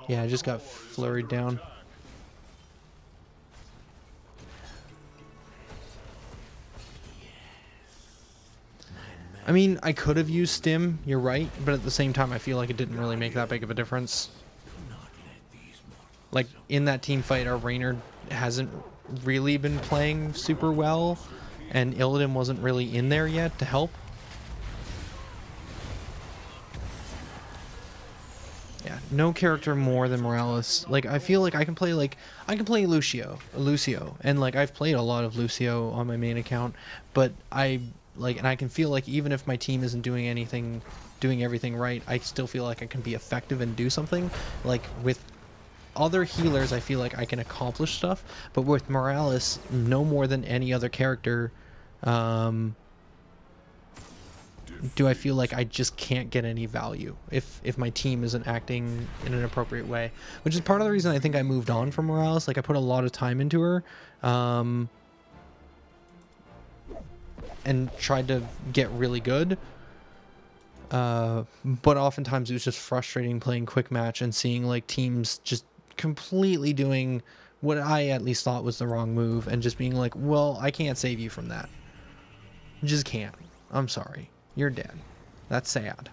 Yeah, I just got flurried down. I mean, I could have used Stim, you're right, but at the same time, I feel like it didn't really make that big of a difference. Like, in that team fight, our Reynard hasn't really been playing super well, and Illidan wasn't really in there yet to help. Yeah, no character more than Morales. Like, I feel like I can play Lucio, and like I've played a lot of Lucio on my main account, but and I can feel like even if my team isn't doing everything right, I still feel like I can be effective and do something. Like with other healers, I feel like I can accomplish stuff, but with Morales, no more than any other character, do I feel like I just can't get any value if my team isn't acting in an appropriate way, which is part of the reason I think I moved on from Morales. Like I put a lot of time into her, and tried to get really good, but oftentimes it was just frustrating playing quick match and seeing like teams just completely doing what I at least thought was the wrong move and just being like, well, I can't save you from that. Just can't. I'm sorry. You're dead. That's sad.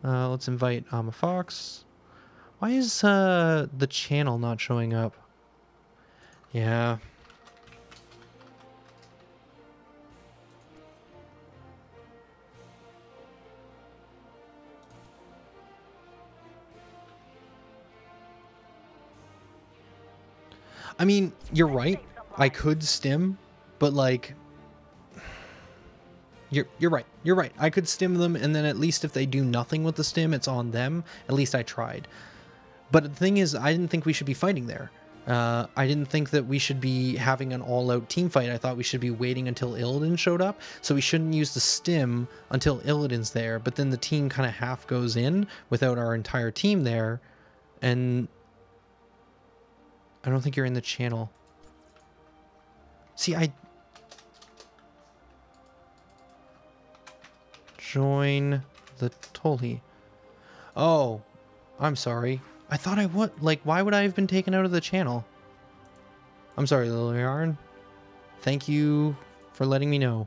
Let's invite Fox. Why is the channel not showing up? Yeah. I mean, you're right. I could stim, but like, you're right. You're right. I could stim them, and then at least if they do nothing with the stim, it's on them. At least I tried. But the thing is, I didn't think we should be fighting there. I didn't think that we should be having an all-out team fight. I thought we should be waiting until Illidan showed up, so we shouldn't use the stim until Illidan's there. But then the team kind of half goes in without our entire team there, and I don't think you're in the channel. See, join the Tolly. Oh, I'm sorry. I thought I would. Like, why would I have been taken out of the channel? I'm sorry, Liliarn. Thank you for letting me know.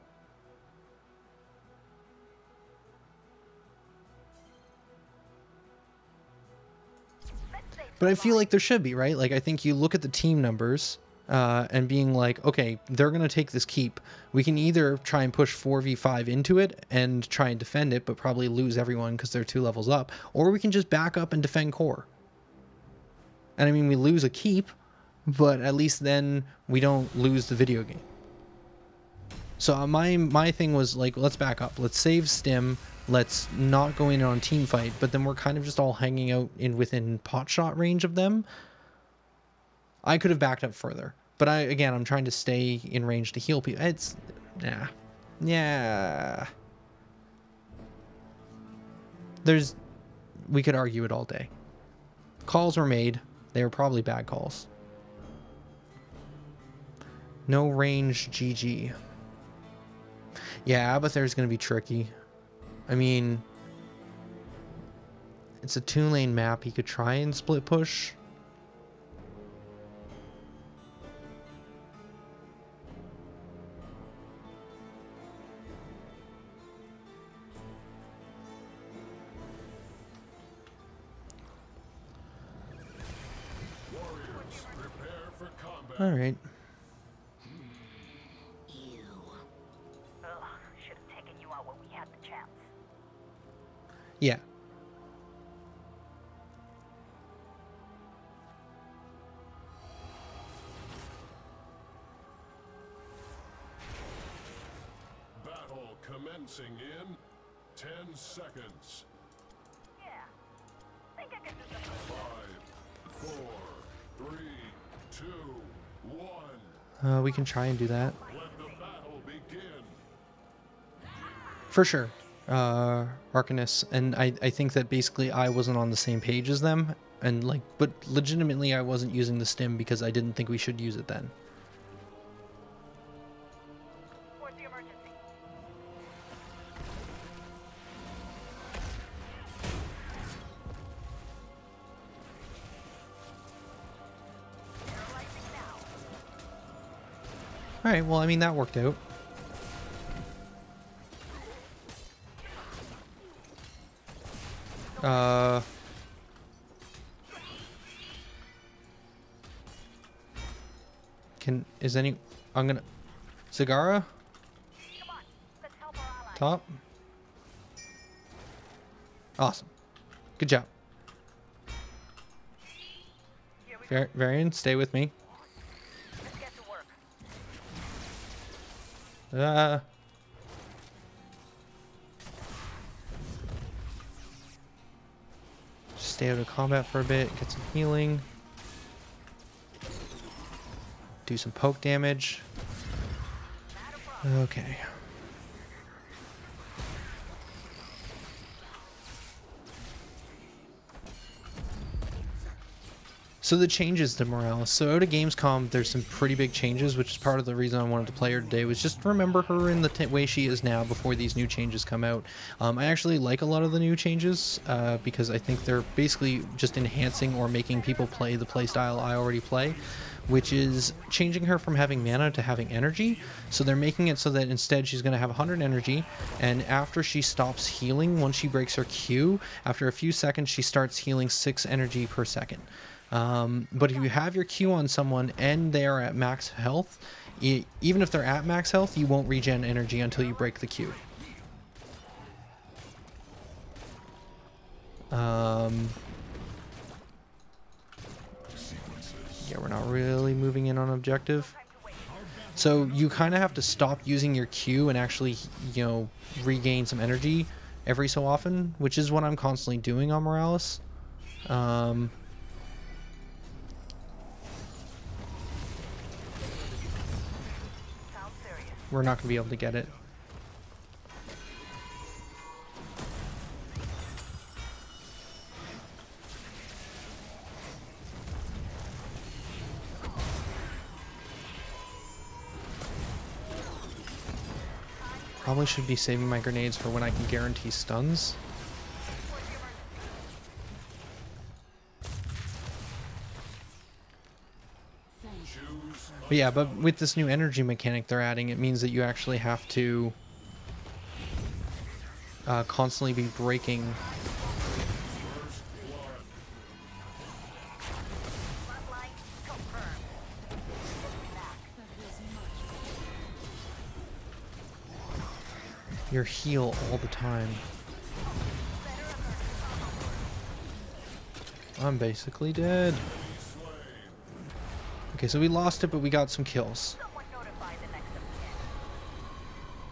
But I feel like there should be, right? Like, I think you look at the team numbers, and being like, okay, they're going to take this keep. We can either try and push 4v5 into it and try and defend it, but probably lose everyone because they're 2 levels up, or we can just back up and defend core. And I mean, we lose a keep, but at least then we don't lose the video game. So my thing was like, let's back up. Let's save Stim. Let's not go in on team fight. But then we're kind of just all hanging out within pot shot range of them. I could have backed up further. But I'm trying to stay in range to heal people. It's... Yeah. We could argue it all day. Calls were made. They were probably bad calls. No range, GG. Yeah, but there's going to be tricky. I mean, it's a 2-lane map. He could try and split push. Warriors, prepare for combat. All right. Ugh, should have taken you out when we had the chance. Yeah. Battle commencing in 10 seconds. Yeah. Think I can do something. 5, 4, 3, 2, 1. We can try and do that. Let the battle begin. For sure. Arcanus. And I think that basically I wasn't on the same page as them. And like, but legitimately I wasn't using the stim because I didn't think we should use it then. What's the emergency? Paralyzing now. Alright, well, I mean, that worked out. I'm gonna... Zagara? Come on, let's help our allies. Top? Awesome. Good job. Here we go. Varian, stay with me. Let's get to work. Stay out of combat for a bit, get some healing. Do some poke damage. Okay. So the changes to Morales. So out of Gamescom, there's some pretty big changes, which is part of the reason I wanted to play her today, was just to remember her in the way she is now before these new changes come out. I actually like a lot of the new changes because I think they're basically just enhancing or making people play the playstyle I already play, which is changing her from having mana to having energy. So they're making it so that instead she's going to have 100 energy, and after she stops healing, once she breaks her Q, after a few seconds she starts healing 6 energy per second. But if you have your Q on someone and they are at max health, even if they're at max health, you won't regen energy until you break the Q. Yeah, we're not really moving in on objective. So you kind of have to stop using your Q and actually, you know, regain some energy every so often, which is what I'm constantly doing on Morales. We're not going to be able to get it. Probably should be saving my grenades for when I can guarantee stuns. But yeah, but with this new energy mechanic they're adding, it means that you actually have to constantly be breaking. your heal all the time. I'm basically dead. Okay, so we lost it, but we got some kills. Someone notify the next of kin.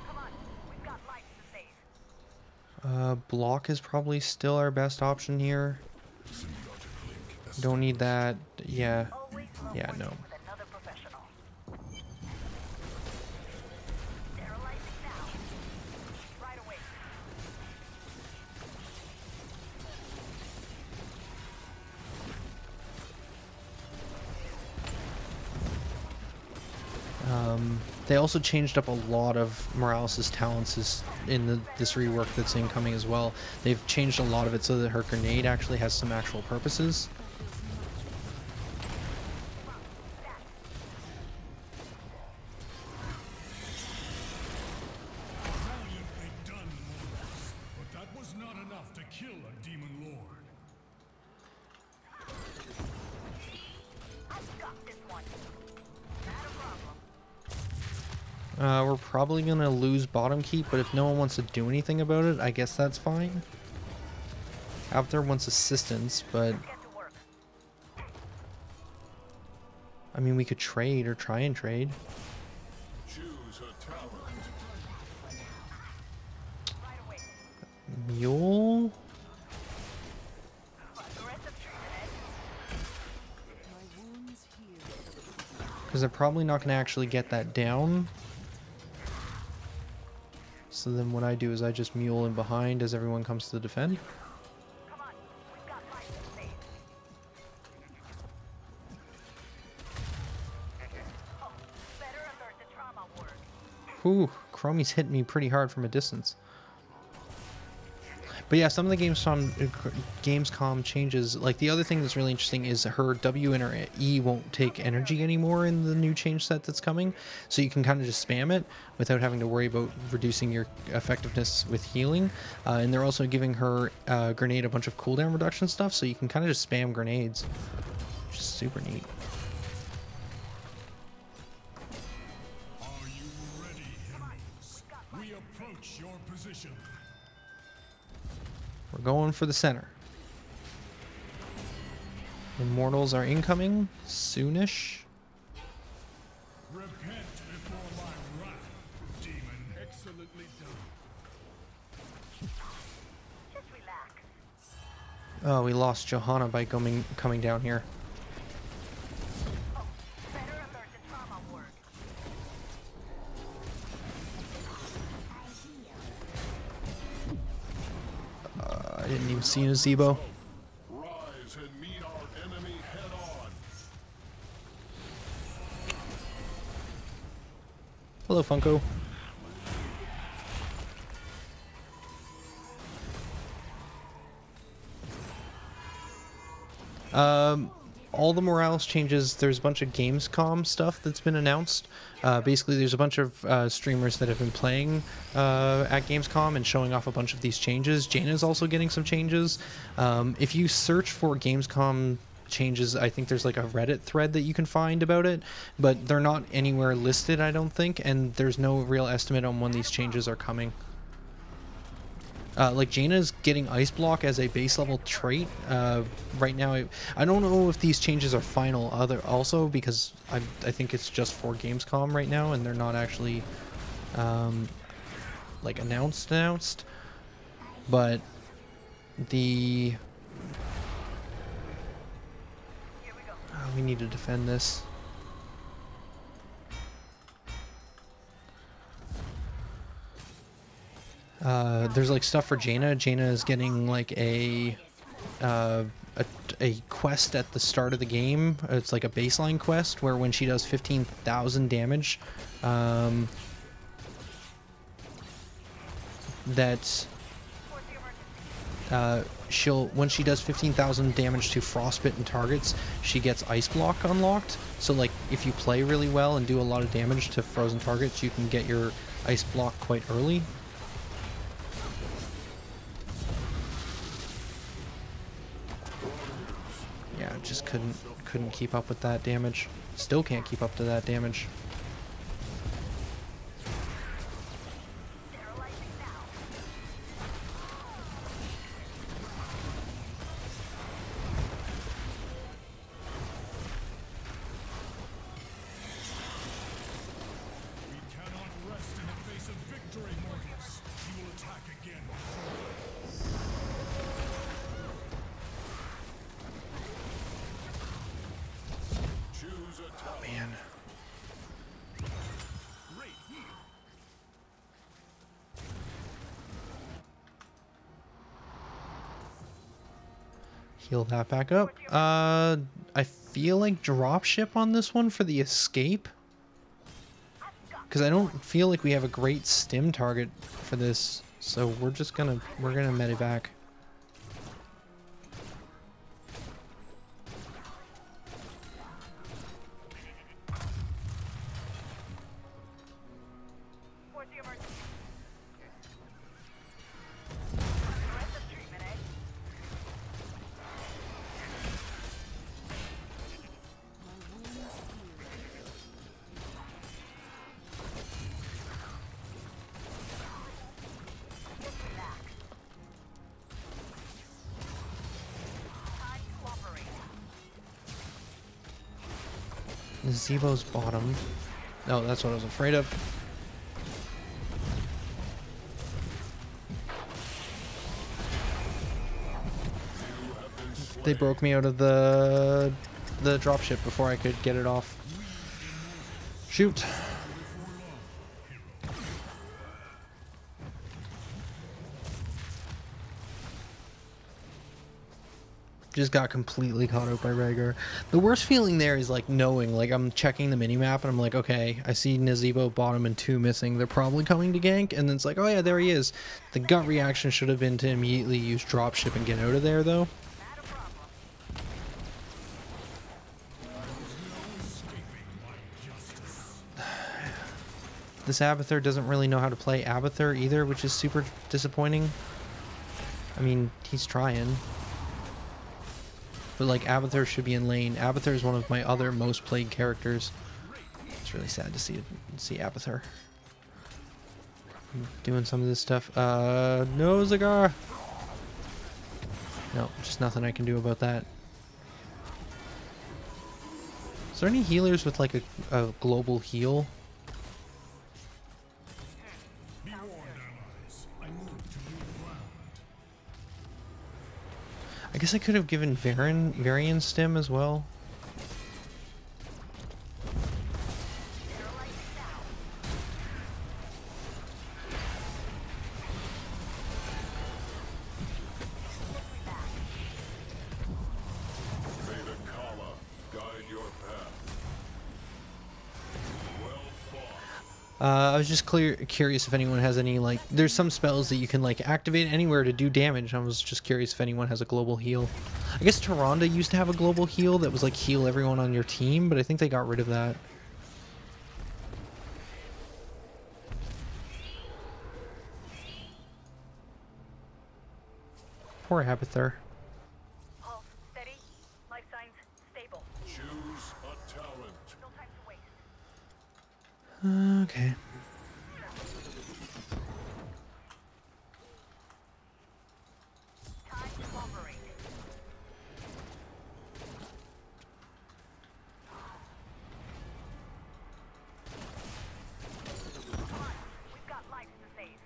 Come on, we've got lives to save. Block is probably still our best option here. Don't need that. Yeah. Always love Yeah, working no. with another professional. Sterilizing now. Right away. They also changed up a lot of Morales' talents in this rework that's incoming as well. They've changed a lot of it so that her grenade actually has some actual purposes. Valiantly done, Mortals, but that was not enough to kill a demon lord. I've got this one. Not a problem. We're probably gonna lose bottom keep, but if no one wants to do anything about it, I guess that's fine. Avatar wants assistance, but Get to work. I mean, we could trade or try and trade. Choose a talent. Right away. Mule? Aggressive treatment. My wounds heal. Because they're probably not going to actually get that down. So then what I do is I just mule in behind as everyone comes to defend. Come on, we've got lives to save. Oh, better alert the trauma ward. Whew, Chromie's hit me pretty hard from a distance. But yeah, some of the Gamescom changes, like the other thing that's really interesting is her W and her E won't take energy anymore in the new change set that's coming. So you can kind of just spam it without having to worry about reducing your effectiveness with healing. And they're also giving her grenade a bunch of cooldown reduction stuff, so you can kind of just spam grenades, which is super neat. Are you ready, heroes? We approach your position. We're going for the center. Immortals are incoming soonish. Repent before my wrath, demon. Excellently done. Just relax. Oh, we lost Johanna by coming down here. Oh, better alert the trauma ward. I didn't even see a Zebo. Rise and meet our enemy head on. Hello, Funko. All the Morales changes, there's a bunch of Gamescom stuff that's been announced. Basically, there's a bunch of streamers that have been playing at Gamescom and showing off a bunch of these changes. Jaina's also getting some changes. If you search for Gamescom changes, I think there's like a Reddit thread that you can find about it, but they're not anywhere listed, I don't think, and there's no real estimate on when these changes are coming. Like Jaina's getting Ice Block as a base level trait right now. I don't know if these changes are final also because I think it's just for Gamescom right now and they're not actually like announced. But the we need to defend this. There's like stuff for Jaina. Jaina is getting like a quest at the start of the game. It's like a baseline quest where when she does 15,000 damage, when she does 15,000 damage to frostbitten targets, she gets Ice Block unlocked. So like if you play really well and do a lot of damage to frozen targets, you can get your Ice Block quite early. Yeah, just couldn't keep up with that damage. Still can't keep up to that damage. Sterilizing now. Heal that back up. I feel like dropship on this one for the escape. Because I don't feel like we have a great stim target for this. So we're gonna medevac. Where's the emergency? Aggressive treatment, eh? Time to operate. Zebo's bottom. Oh, that's what I was afraid of. They broke me out of the dropship before I could get it off. Shoot. Just got completely caught out by Rhaegar. The worst feeling there is like knowing, like I'm checking the minimap and I'm like, okay, I see Nazebo bottom and 2 missing. They're probably coming to gank, and then it's like, oh yeah, there he is. The gut reaction should have been to immediately use dropship and get out of there though. Not a problem. This Abathur doesn't really know how to play Abathur either, which is super disappointing. I mean, he's trying. But like, Abathur should be in lane. Abathur is one of my other most played characters. It's really sad to see Abathur doing some of this stuff. No, Zagar! No, just nothing I can do about that. Is there any healers with like a global heal? I guess I could have given Varian stim as well. May the Kala guide your path. Well fought. I was just curious if anyone has any, like, there's some spells that you can like activate anywhere to do damage. I was just curious if anyone has a global heal. I guess Tyrande used to have a global heal that was like heal everyone on your team, but I think they got rid of that. Poor Abathur. Pulse steady. Life signs stable. Choose a talent. No time to waste. Okay. Time to operate. Come on, we've got lives to save.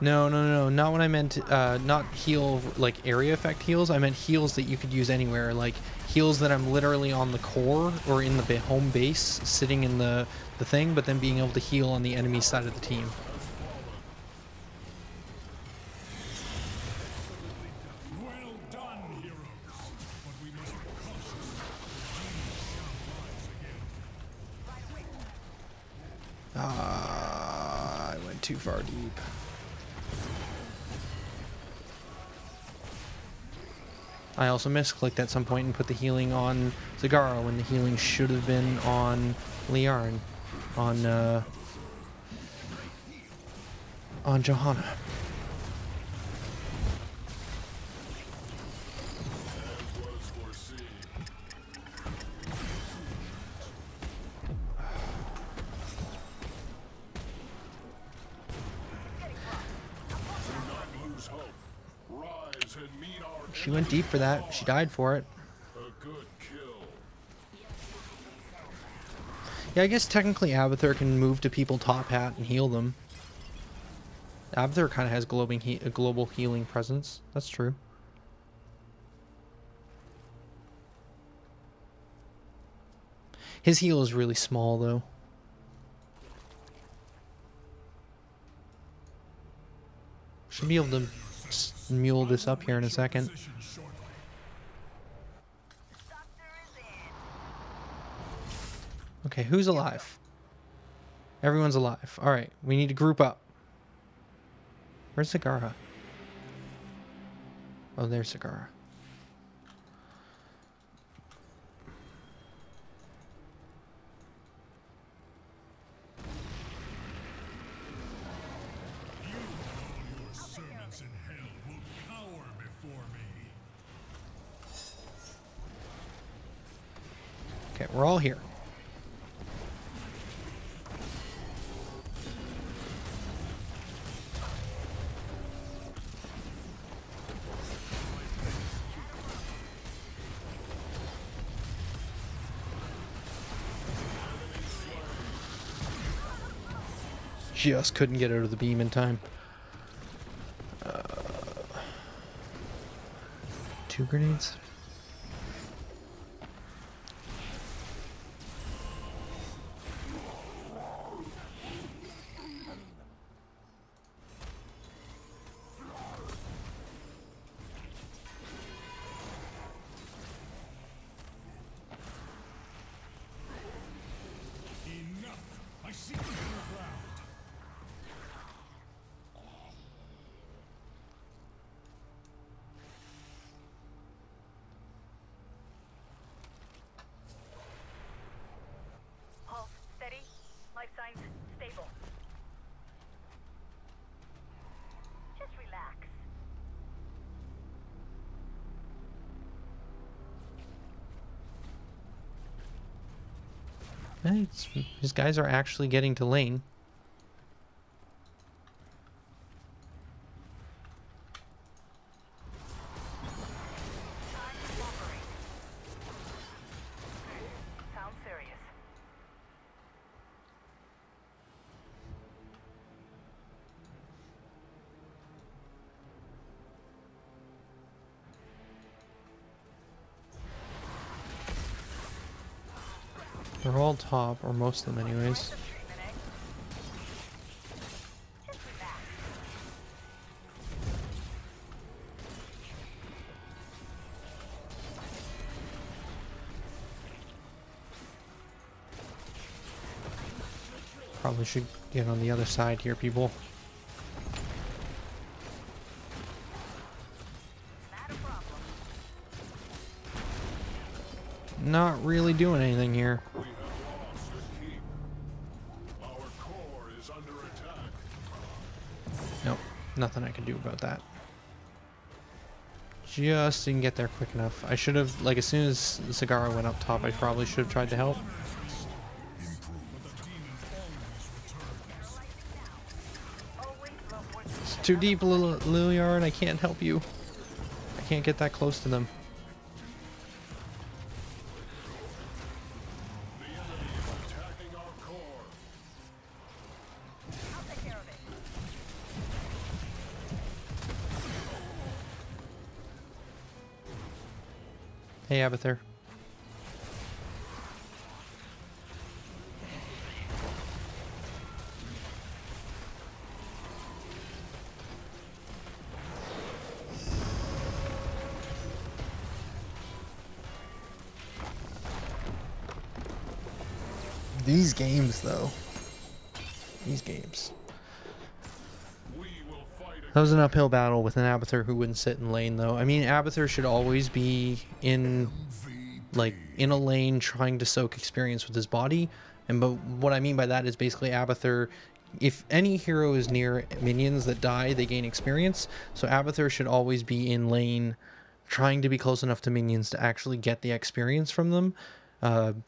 No, not what I meant. Not heal, like area effect heals. I meant heals that you could use anywhere, like heals that I'm literally on the core or in the home base, sitting in the thing, but then being able to heal on the enemy side of the team. Well done, heroes. But we must be cautious. I went too far deep. I also misclicked at some point and put the healing on Zagara when the healing should have been on Liarn, on Johanna. As was foreseen. Do not lose hope. Rise and meet our She went deep for that. She died for it. A good kill. Yeah, I guess technically Abathur can move to people top hat and heal them. Abathur kind of has a global healing presence. That's true. His heal is really small, though. Should be able to mule this up here in a second. Okay, who's alive? Everyone's alive. All right, we need to group up. Where's Zagara? Oh, there's Zagara. Servants in hell will cower before me. Okay, we're all here. Just couldn't get out of the beam in time. 2 grenades. Enough! I see you on the ground. Pulse steady. Life signs stable. Just relax. His guys are actually getting to lane. Time to operate. Sounds serious. They're all top, or most of them anyways. Some treatment, eh? Just relax. Probably should get on the other side here, people. Not a problem. Not really doing anything here. We have lost a keep. Our core is under attack. Nope, nothing I can do about that. Just didn't get there quick enough. I should have, like, as soon as Zagara went up top, I probably should have tried to help. Always love working It's too deep, Liliard. I can't help you. I can't get that close to them. The enemy is attacking our core. I'll take care of it. Hey, Abathur. These games, though. These games. We will fight That was an uphill battle with an Abathur who wouldn't sit in lane, though. I mean, Abathur should always be in, like, in a lane trying to soak experience with his body. But what I mean by that is basically Abathur, if any hero is near minions that die, they gain experience. So Abathur should always be in lane trying to be close enough to minions to actually get the experience from them.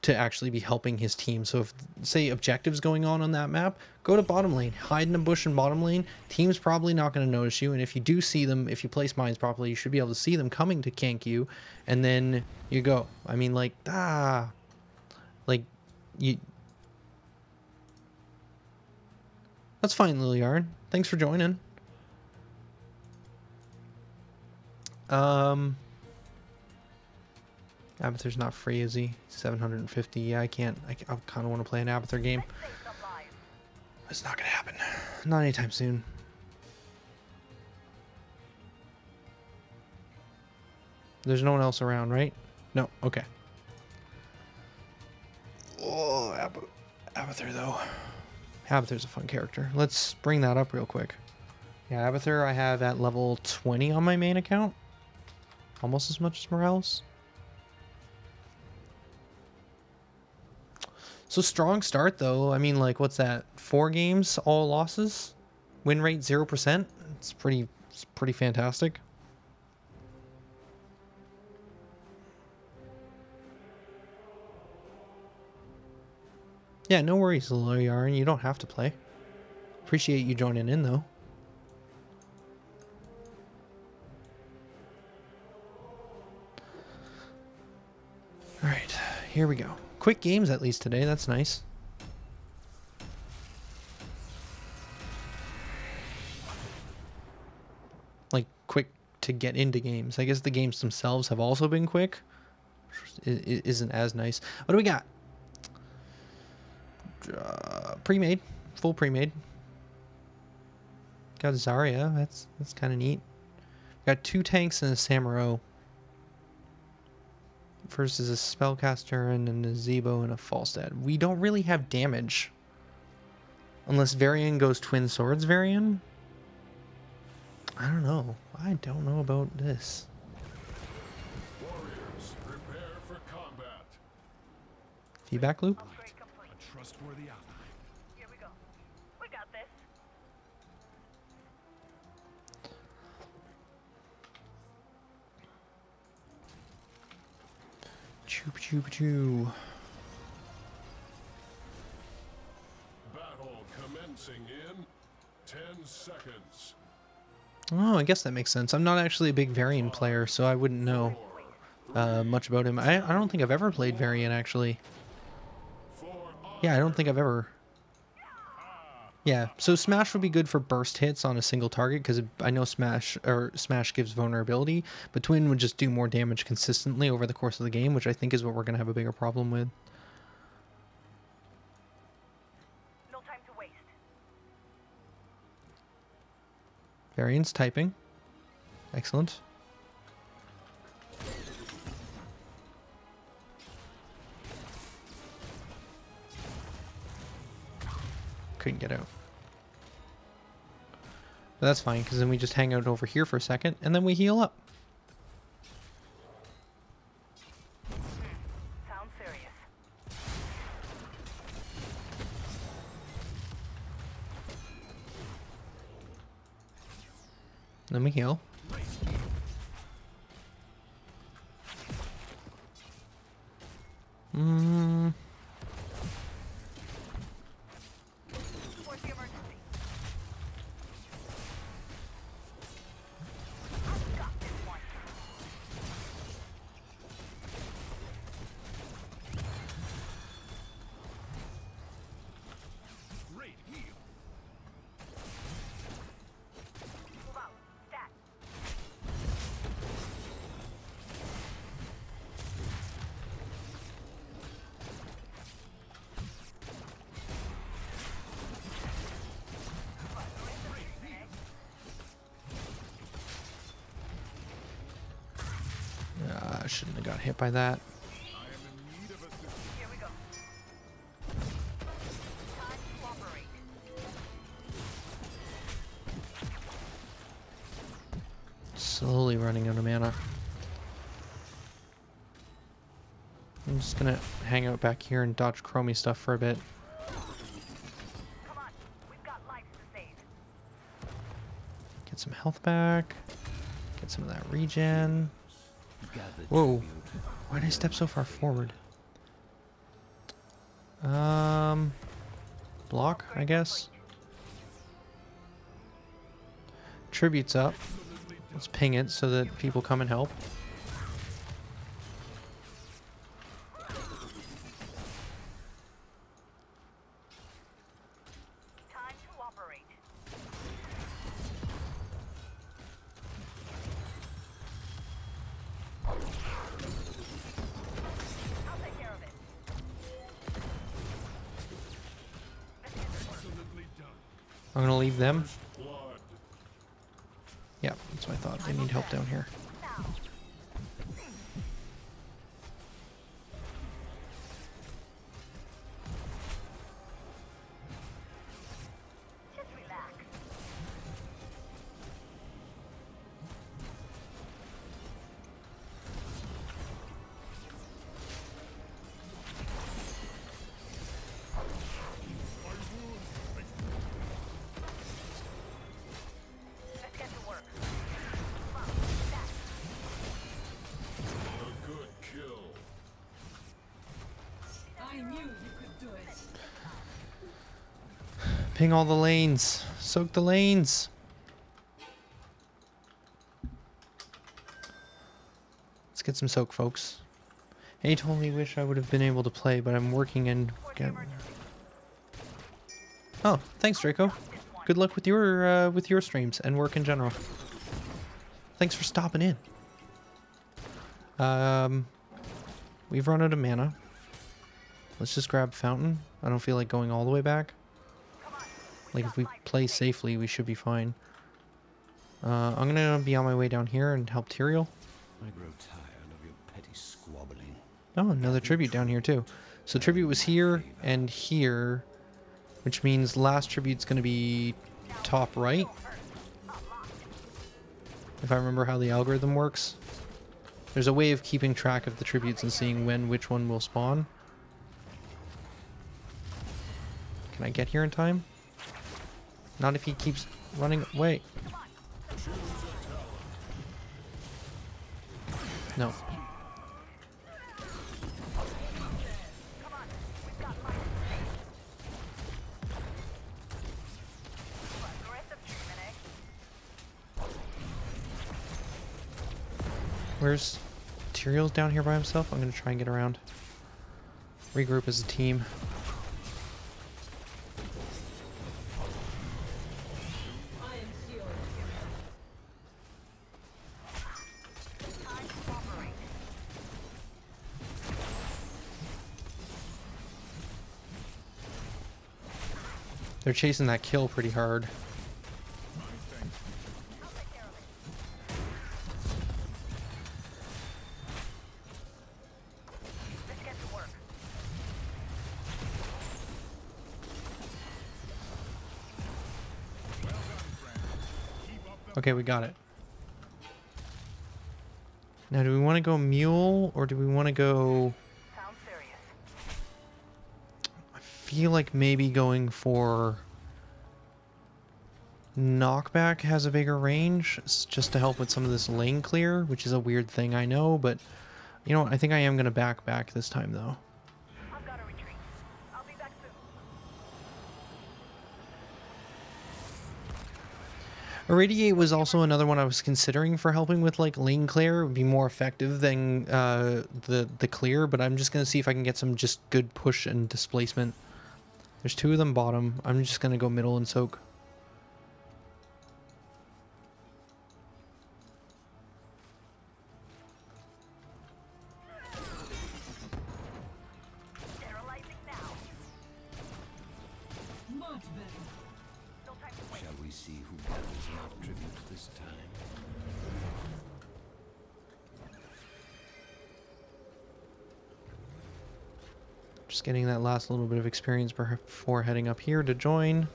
To actually be helping his team. So if, say, objectives going on that map, go to bottom lane, hide in a bush in bottom lane. Team's probably not going to notice you, and if you do see them, if you place mines properly, you should be able to see them coming to gank you, and then you go. I mean, like, like, you... That's fine, Liliard. Thanks for joining. Abathur's not free, is he? 750. Yeah, I can't. I kind of want to play an Abathur game. Save some lives. It's not gonna happen. Not anytime soon. There's no one else around, right? No. Okay. Oh, Abathur though. Abathur's a fun character. Let's bring that up real quick. Yeah, Abathur I have at level 20 on my main account. Almost as much as Morales. So strong start though. I mean, like, what's that? 4 games, all losses, win rate 0%. It's pretty fantastic. Yeah, no worries, Lil Yarn. You don't have to play. Appreciate you joining in though. All right, here we go. Quick games at least today. That's nice. Like quick to get into games. I guess the games themselves have also been quick. It isn't as nice. What do we got? Pre-made, full pre-made. Got Zarya. That's kind of neat. Got 2 tanks and a Samuro. Versus a spellcaster and a Nazebo and a Falstad. We don't really have damage. Unless Varian goes Twin Swords Varian. I don't know. I don't know about this. Warriors, prepare for combat. Feedback loop? Upgrade complete. A trustworthy ally. Here we go. We got this. Choo choo choo. Battle commencing in 10 seconds. Oh, I guess that makes sense. I'm not actually a big Varian player, so I wouldn't know much about him. I don't think I've ever played Varian, actually. Yeah, I don't think I've ever. Yeah, so Smash would be good for burst hits on a single target, because I know Smash gives vulnerability, but Twin would just do more damage consistently over the course of the game, which I think is what we're going to have a bigger problem with. No time to waste. Varian's typing. Excellent. Couldn't get out. But that's fine, because then we just hang out over here for a second, and then we heal up. Sounds serious. Then we heal. Where's the emergency? I've got this one. Great heal. Move out. Stat. I shouldn't have got hit by that. Here we go. Time to operate. Slowly running out of mana. I'm just gonna hang out back here and dodge Chromie stuff for a bit. Come on. We've got lives to save. Get some health back. Get some of that regen. Gather Whoa. tribute. Why did I step so far forward? Block, I guess. Tribute's up. Let's ping it so that people come and help. Time to operate. I'm gonna leave them. Blood. Yeah, that's what I thought. They need help down here. Just relax. Let's get to work. Come on, that. A good kill. I knew you could do it. Ping all the lanes. Soak the lanes. Let's get some soak, folks. I totally wish I would have been able to play, but I'm working and get... Oh, thanks, Draco. Good luck with your streams and work in general. Thanks for stopping in. We've run out of mana. Let's just grab Fountain. I don't feel like going all the way back. Like, if we play safely, we should be fine. I'm gonna be on my way down here and help Tyrael. I grow tired of your petty squabbling. Oh, another tribute down here too. So tribute was here and here, which means last tribute's gonna be top right. If I remember how the algorithm works. There's a way of keeping track of the tributes and seeing when which one will spawn. Can I get here in time? Not if he keeps running away. No. Where's Tyrael's down here by himself? I'm gonna try and get around. Regroup as a team. They're chasing that kill pretty hard. Let's get to work. Okay, we got it. Now, do we want to go mule or do we want to go... Sounds serious. I feel like maybe going for... Knockback has a bigger range, just to help with some of this lane clear, which is a weird thing, I know, but... You know what, I think I am going to back this time, though. I've got to retreat. I'll be back soon. Irradiate was also another one I was considering for helping with like lane clear. It would be more effective than the clear, but I'm just gonna see if I can get some just good push and displacement. There's two of them bottom. I'm just gonna go middle and soak. Sterilizing now. Much better. No time to wait. Shall we see who gathers enough tribute this time? Just getting that last little bit of experience before heading up here to join.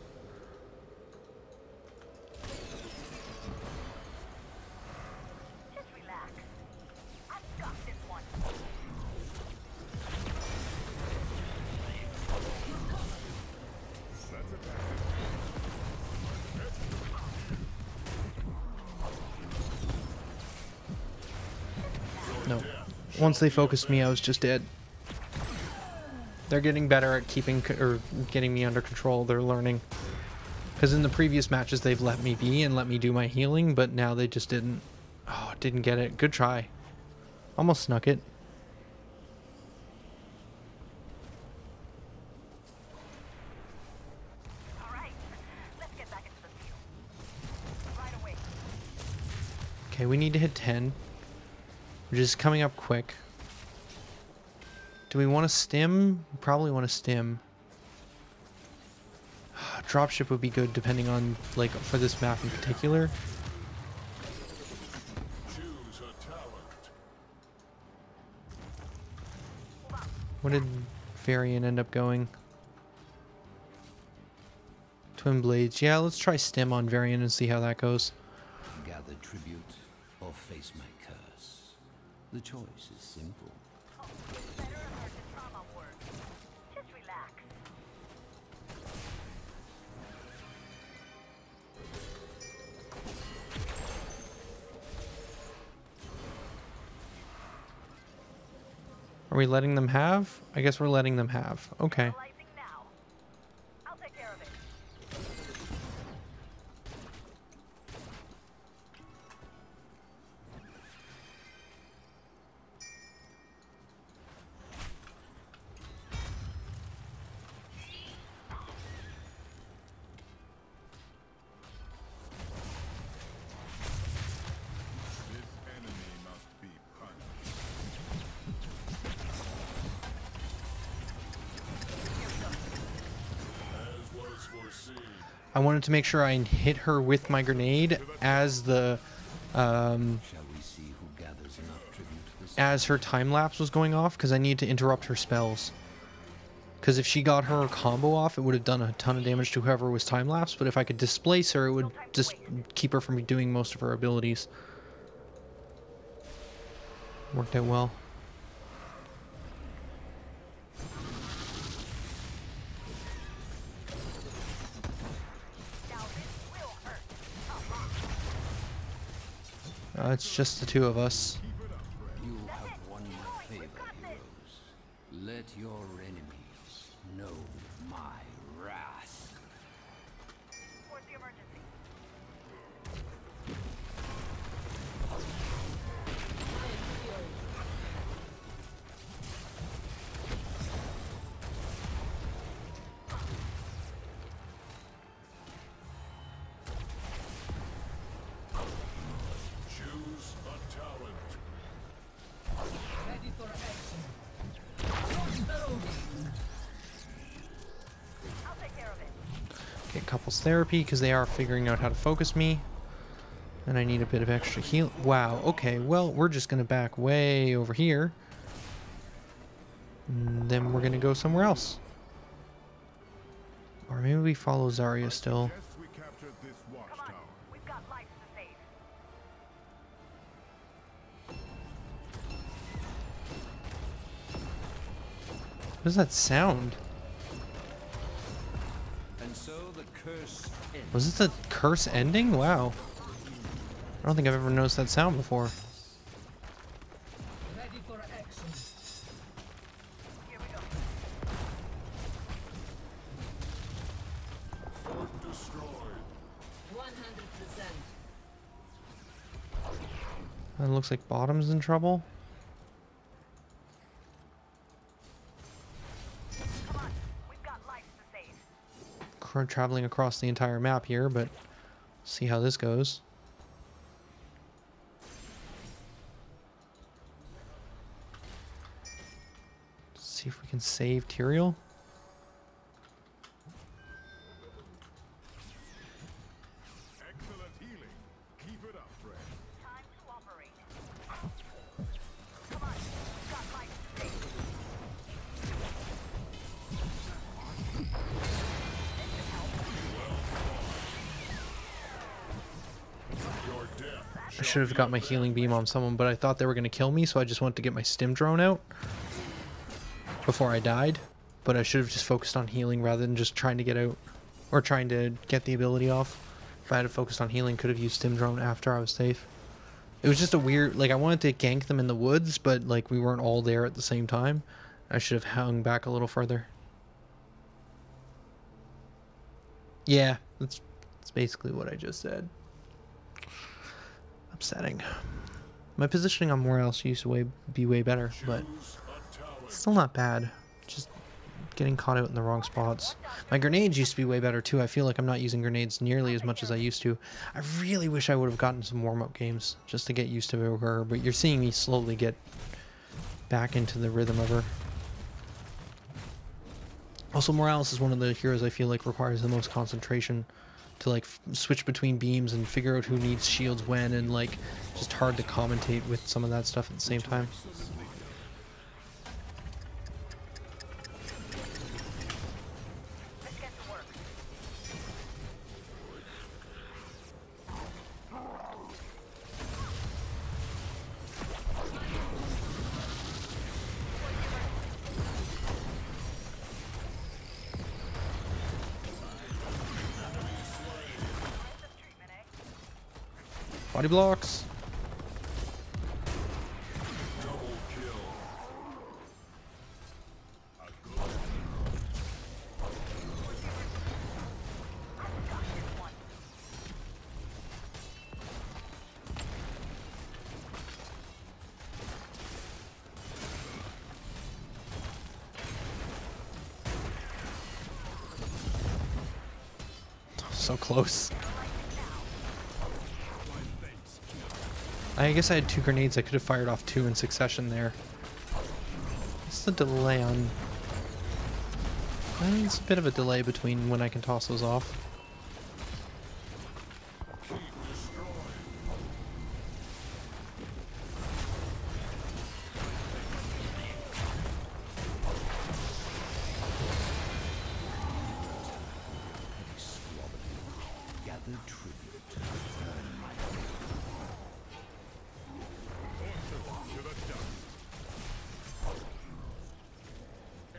Just relax. I've got this one. No. Once they focused me, I was just dead. They're getting better at keeping or getting me under control. They're learning. Because in the previous matches, they've let me be and let me do my healing, but now they just didn't. Oh, didn't get it. Good try. Almost snuck it. All right. Let's get back into the field. Right away. Okay, we need to hit 10. We're just coming up quick. Do we want to stim? Probably want to stim. dropship would be good depending on, like, for this map in particular. Choose a talent. What did Varian end up going? Twin Blades. Yeah, let's try Stim on Varian and see how that goes. Gather tribute or face my curse. The choice is simple. Oh, it's better or the trauma work. Just relax. Are we letting them have? I guess we're letting them have. Okay. Analyzing now. I'll take care of it. This enemy must be punished. As was foreseen. I wanted to make sure I hit her with my grenade as the Shall we see who gathers enough tribute this as her time lapse was going off, because I need to interrupt her spells. Because if she got her combo off, it would have done a ton of damage to whoever was time lapse. But if I could displace her, it would just keep her from doing most of her abilities. Worked out well. Now this will hurt. It's just the two of us. You have won my favor, heroes. Let your enemies know my wrath. Towards the emergency. Choose a talent. Ready for action. Launch the loading. I'll take care of it. Get couples therapy because they are figuring out how to focus me. And I need a bit of extra heal. Wow, okay, well, we're just going to back way over here. And then we're going to go somewhere else. Or maybe we follow Zarya still. Yes, we captured this Come on. watchtower. We've got lives to save. What does that sound? And so the curse ends. Was this a curse ending? Wow. I don't think I've ever noticed that sound before. Ready for action. Here we go. Fort destroyed. 100%. It looks like Bottom's in trouble. Come on. We've got lives to save. Traveling across the entire map here, but see how this goes. See if we can save Tyrael. Excellent healing. Keep it up, friend. Time to operate. Come on. We've got lives to save. Your death. I should have got my healing beam on someone, but I thought they were going to kill me, so I just wanted to get my stim drone out before I died. But I should have just focused on healing rather than just trying to get out or trying to get the ability off. If I had focused on healing, could have used stim drone after I was safe. It was just a weird, like, I wanted to gank them in the woods, but like we weren't all there at the same time. I should have hung back a little further. Yeah, that's basically what I just said. Upsetting. My positioning on Morales used to be way better, but Choose a talent. still not bad. Just getting caught out in the wrong spots. My grenades used to be way better too. I feel like I'm not using grenades nearly as much as I used to. I really wish I would have gotten some warm-up games just to get used to her, but you're seeing me slowly get back into the rhythm of her. Also, Morales is one of the heroes I feel like requires the most concentration to like switch between beams and figure out who needs shields when, and like just hard to commentate with some of that stuff at the same time. Let's get to work. Treatment, eh? Body blocks. Double kill. So close. I guess I had 2 grenades. I could have fired off 2 in succession there. What's the delay on? It's a bit of a delay between when I can toss those off. Keep destroyed. Gather tribute. Earn my favor. To the dust.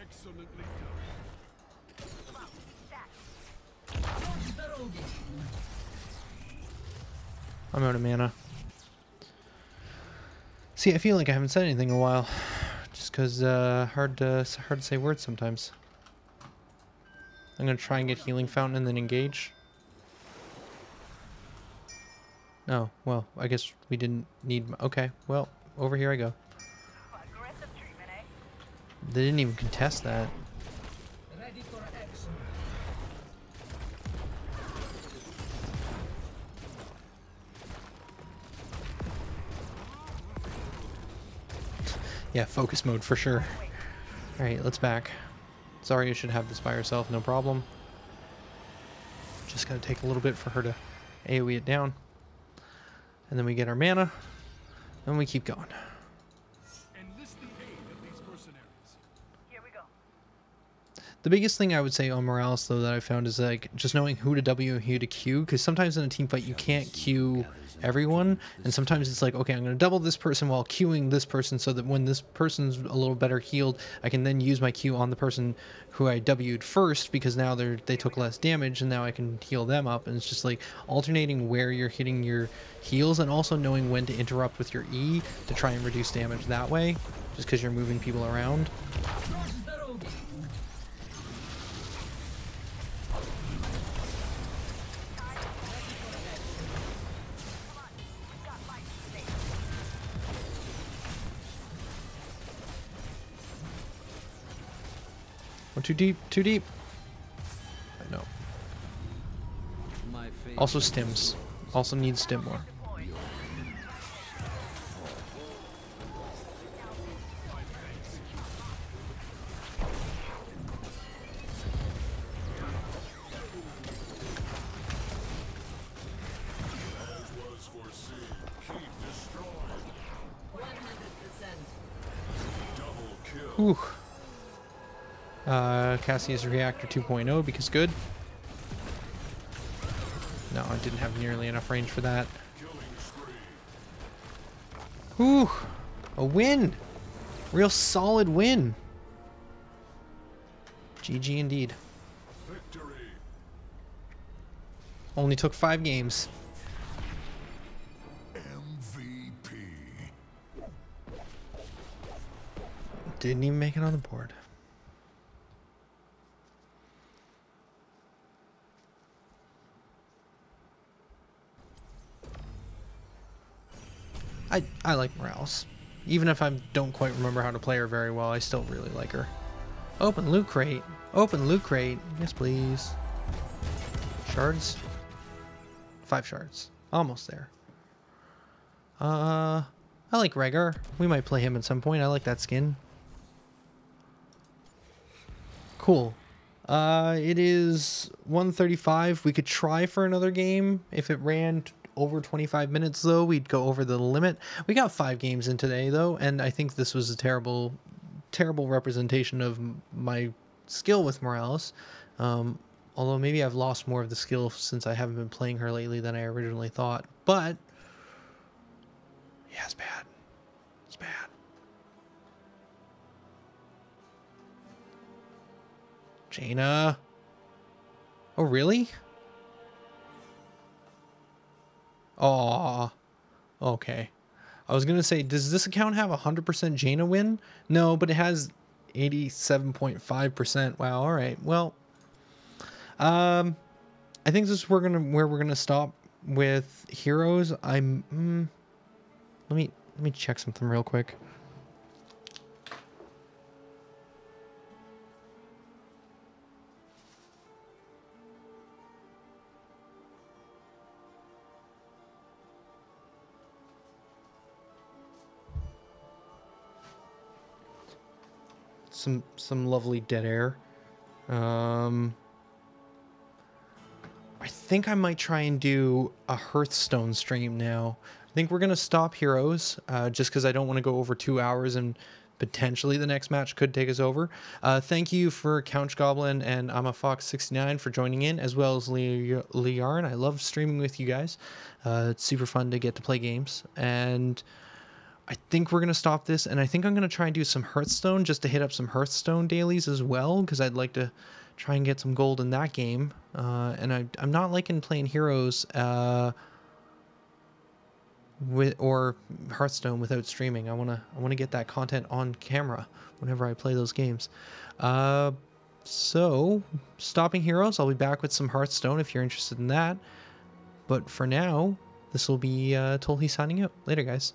Excellently done. I'm out of mana. See, I feel like I haven't said anything in a while, just because hard to say words sometimes. I'm gonna try and get healing fountain and then engage. Oh, well, I guess we didn't need. Okay, well, over here I go. Aggressive treatment, eh? They didn't even contest that. Ready for action. Yeah, focus mode for sure. Alright, let's back. Zarya should have this by herself, no problem. Just gotta take a little bit for her to AoE it down. And then we get our mana, and we keep going. Enlist the aid of these mercenaries. Here we go. The biggest thing I would say on Morales, though, that I found is like just knowing who to W and who to Q, because sometimes in a team fight you can't Q everyone, and sometimes it's like, okay, I'm going to double this person while queuing this person so that when this person's a little better healed, I can then use my Q on the person who I W'd first, because now they took less damage and now I can heal them up. And it's just like alternating where you're hitting your heals and also knowing when to interrupt with your E to try and reduce damage that way, just because you're moving people around. Oh, too deep, too deep. I know. My favor. Also stims. Also needs stim more. As was foreseen, keep destroyed. 100%. Double kill. Whew. Cassius Reactor 2.0 because good. No, I didn't have nearly enough range for that. Killing spree. Whew. A win. Real solid win. GG indeed. Victory. Only took 5 games. MVP. Didn't even make it on the board. I like Morales. Even if I don't quite remember how to play her very well, I still really like her. Open loot crate. Open loot crate. Yes, please. Shards? 5 shards. Almost there. I like Rhaegar. We might play him at some point. I like that skin. Cool. It is 1:35. We could try for another game. If it ran over 25 minutes, though, we'd go over the limit. We got 5 games in today, though, and I think this was a terrible representation of my skill with Morales. Although maybe I've lost more of the skill since I haven't been playing her lately than I originally thought. But yeah, it's bad. It's bad. Jaina. Oh, really? Aw. Okay. I was gonna say, does this account have 100% Jaina win? No, but it has 87.5%. Wow. All right. Well, I think this is where we're gonna stop with heroes. Let me check something real quick. Some lovely dead air. I think I might try and do a Hearthstone stream now. I think we're gonna stop heroes, just because I don't want to go over 2 hours and potentially the next match could take us over. Thank you for Couch Goblin and I'm a Fox 69 for joining in, as well as Liarn. I love streaming with you guys. It's super fun to get to play games, and I think we're going to stop this, and I think I'm going to try and do some Hearthstone just to hit up some Hearthstone dailies as well, because I'd like to try and get some gold in that game. And I'm not liking playing Heroes or Hearthstone without streaming. I want to get that content on camera whenever I play those games. So, stopping Heroes, I'll be back with some Hearthstone if you're interested in that. But for now, this will be Tolhi signing out. Later, guys.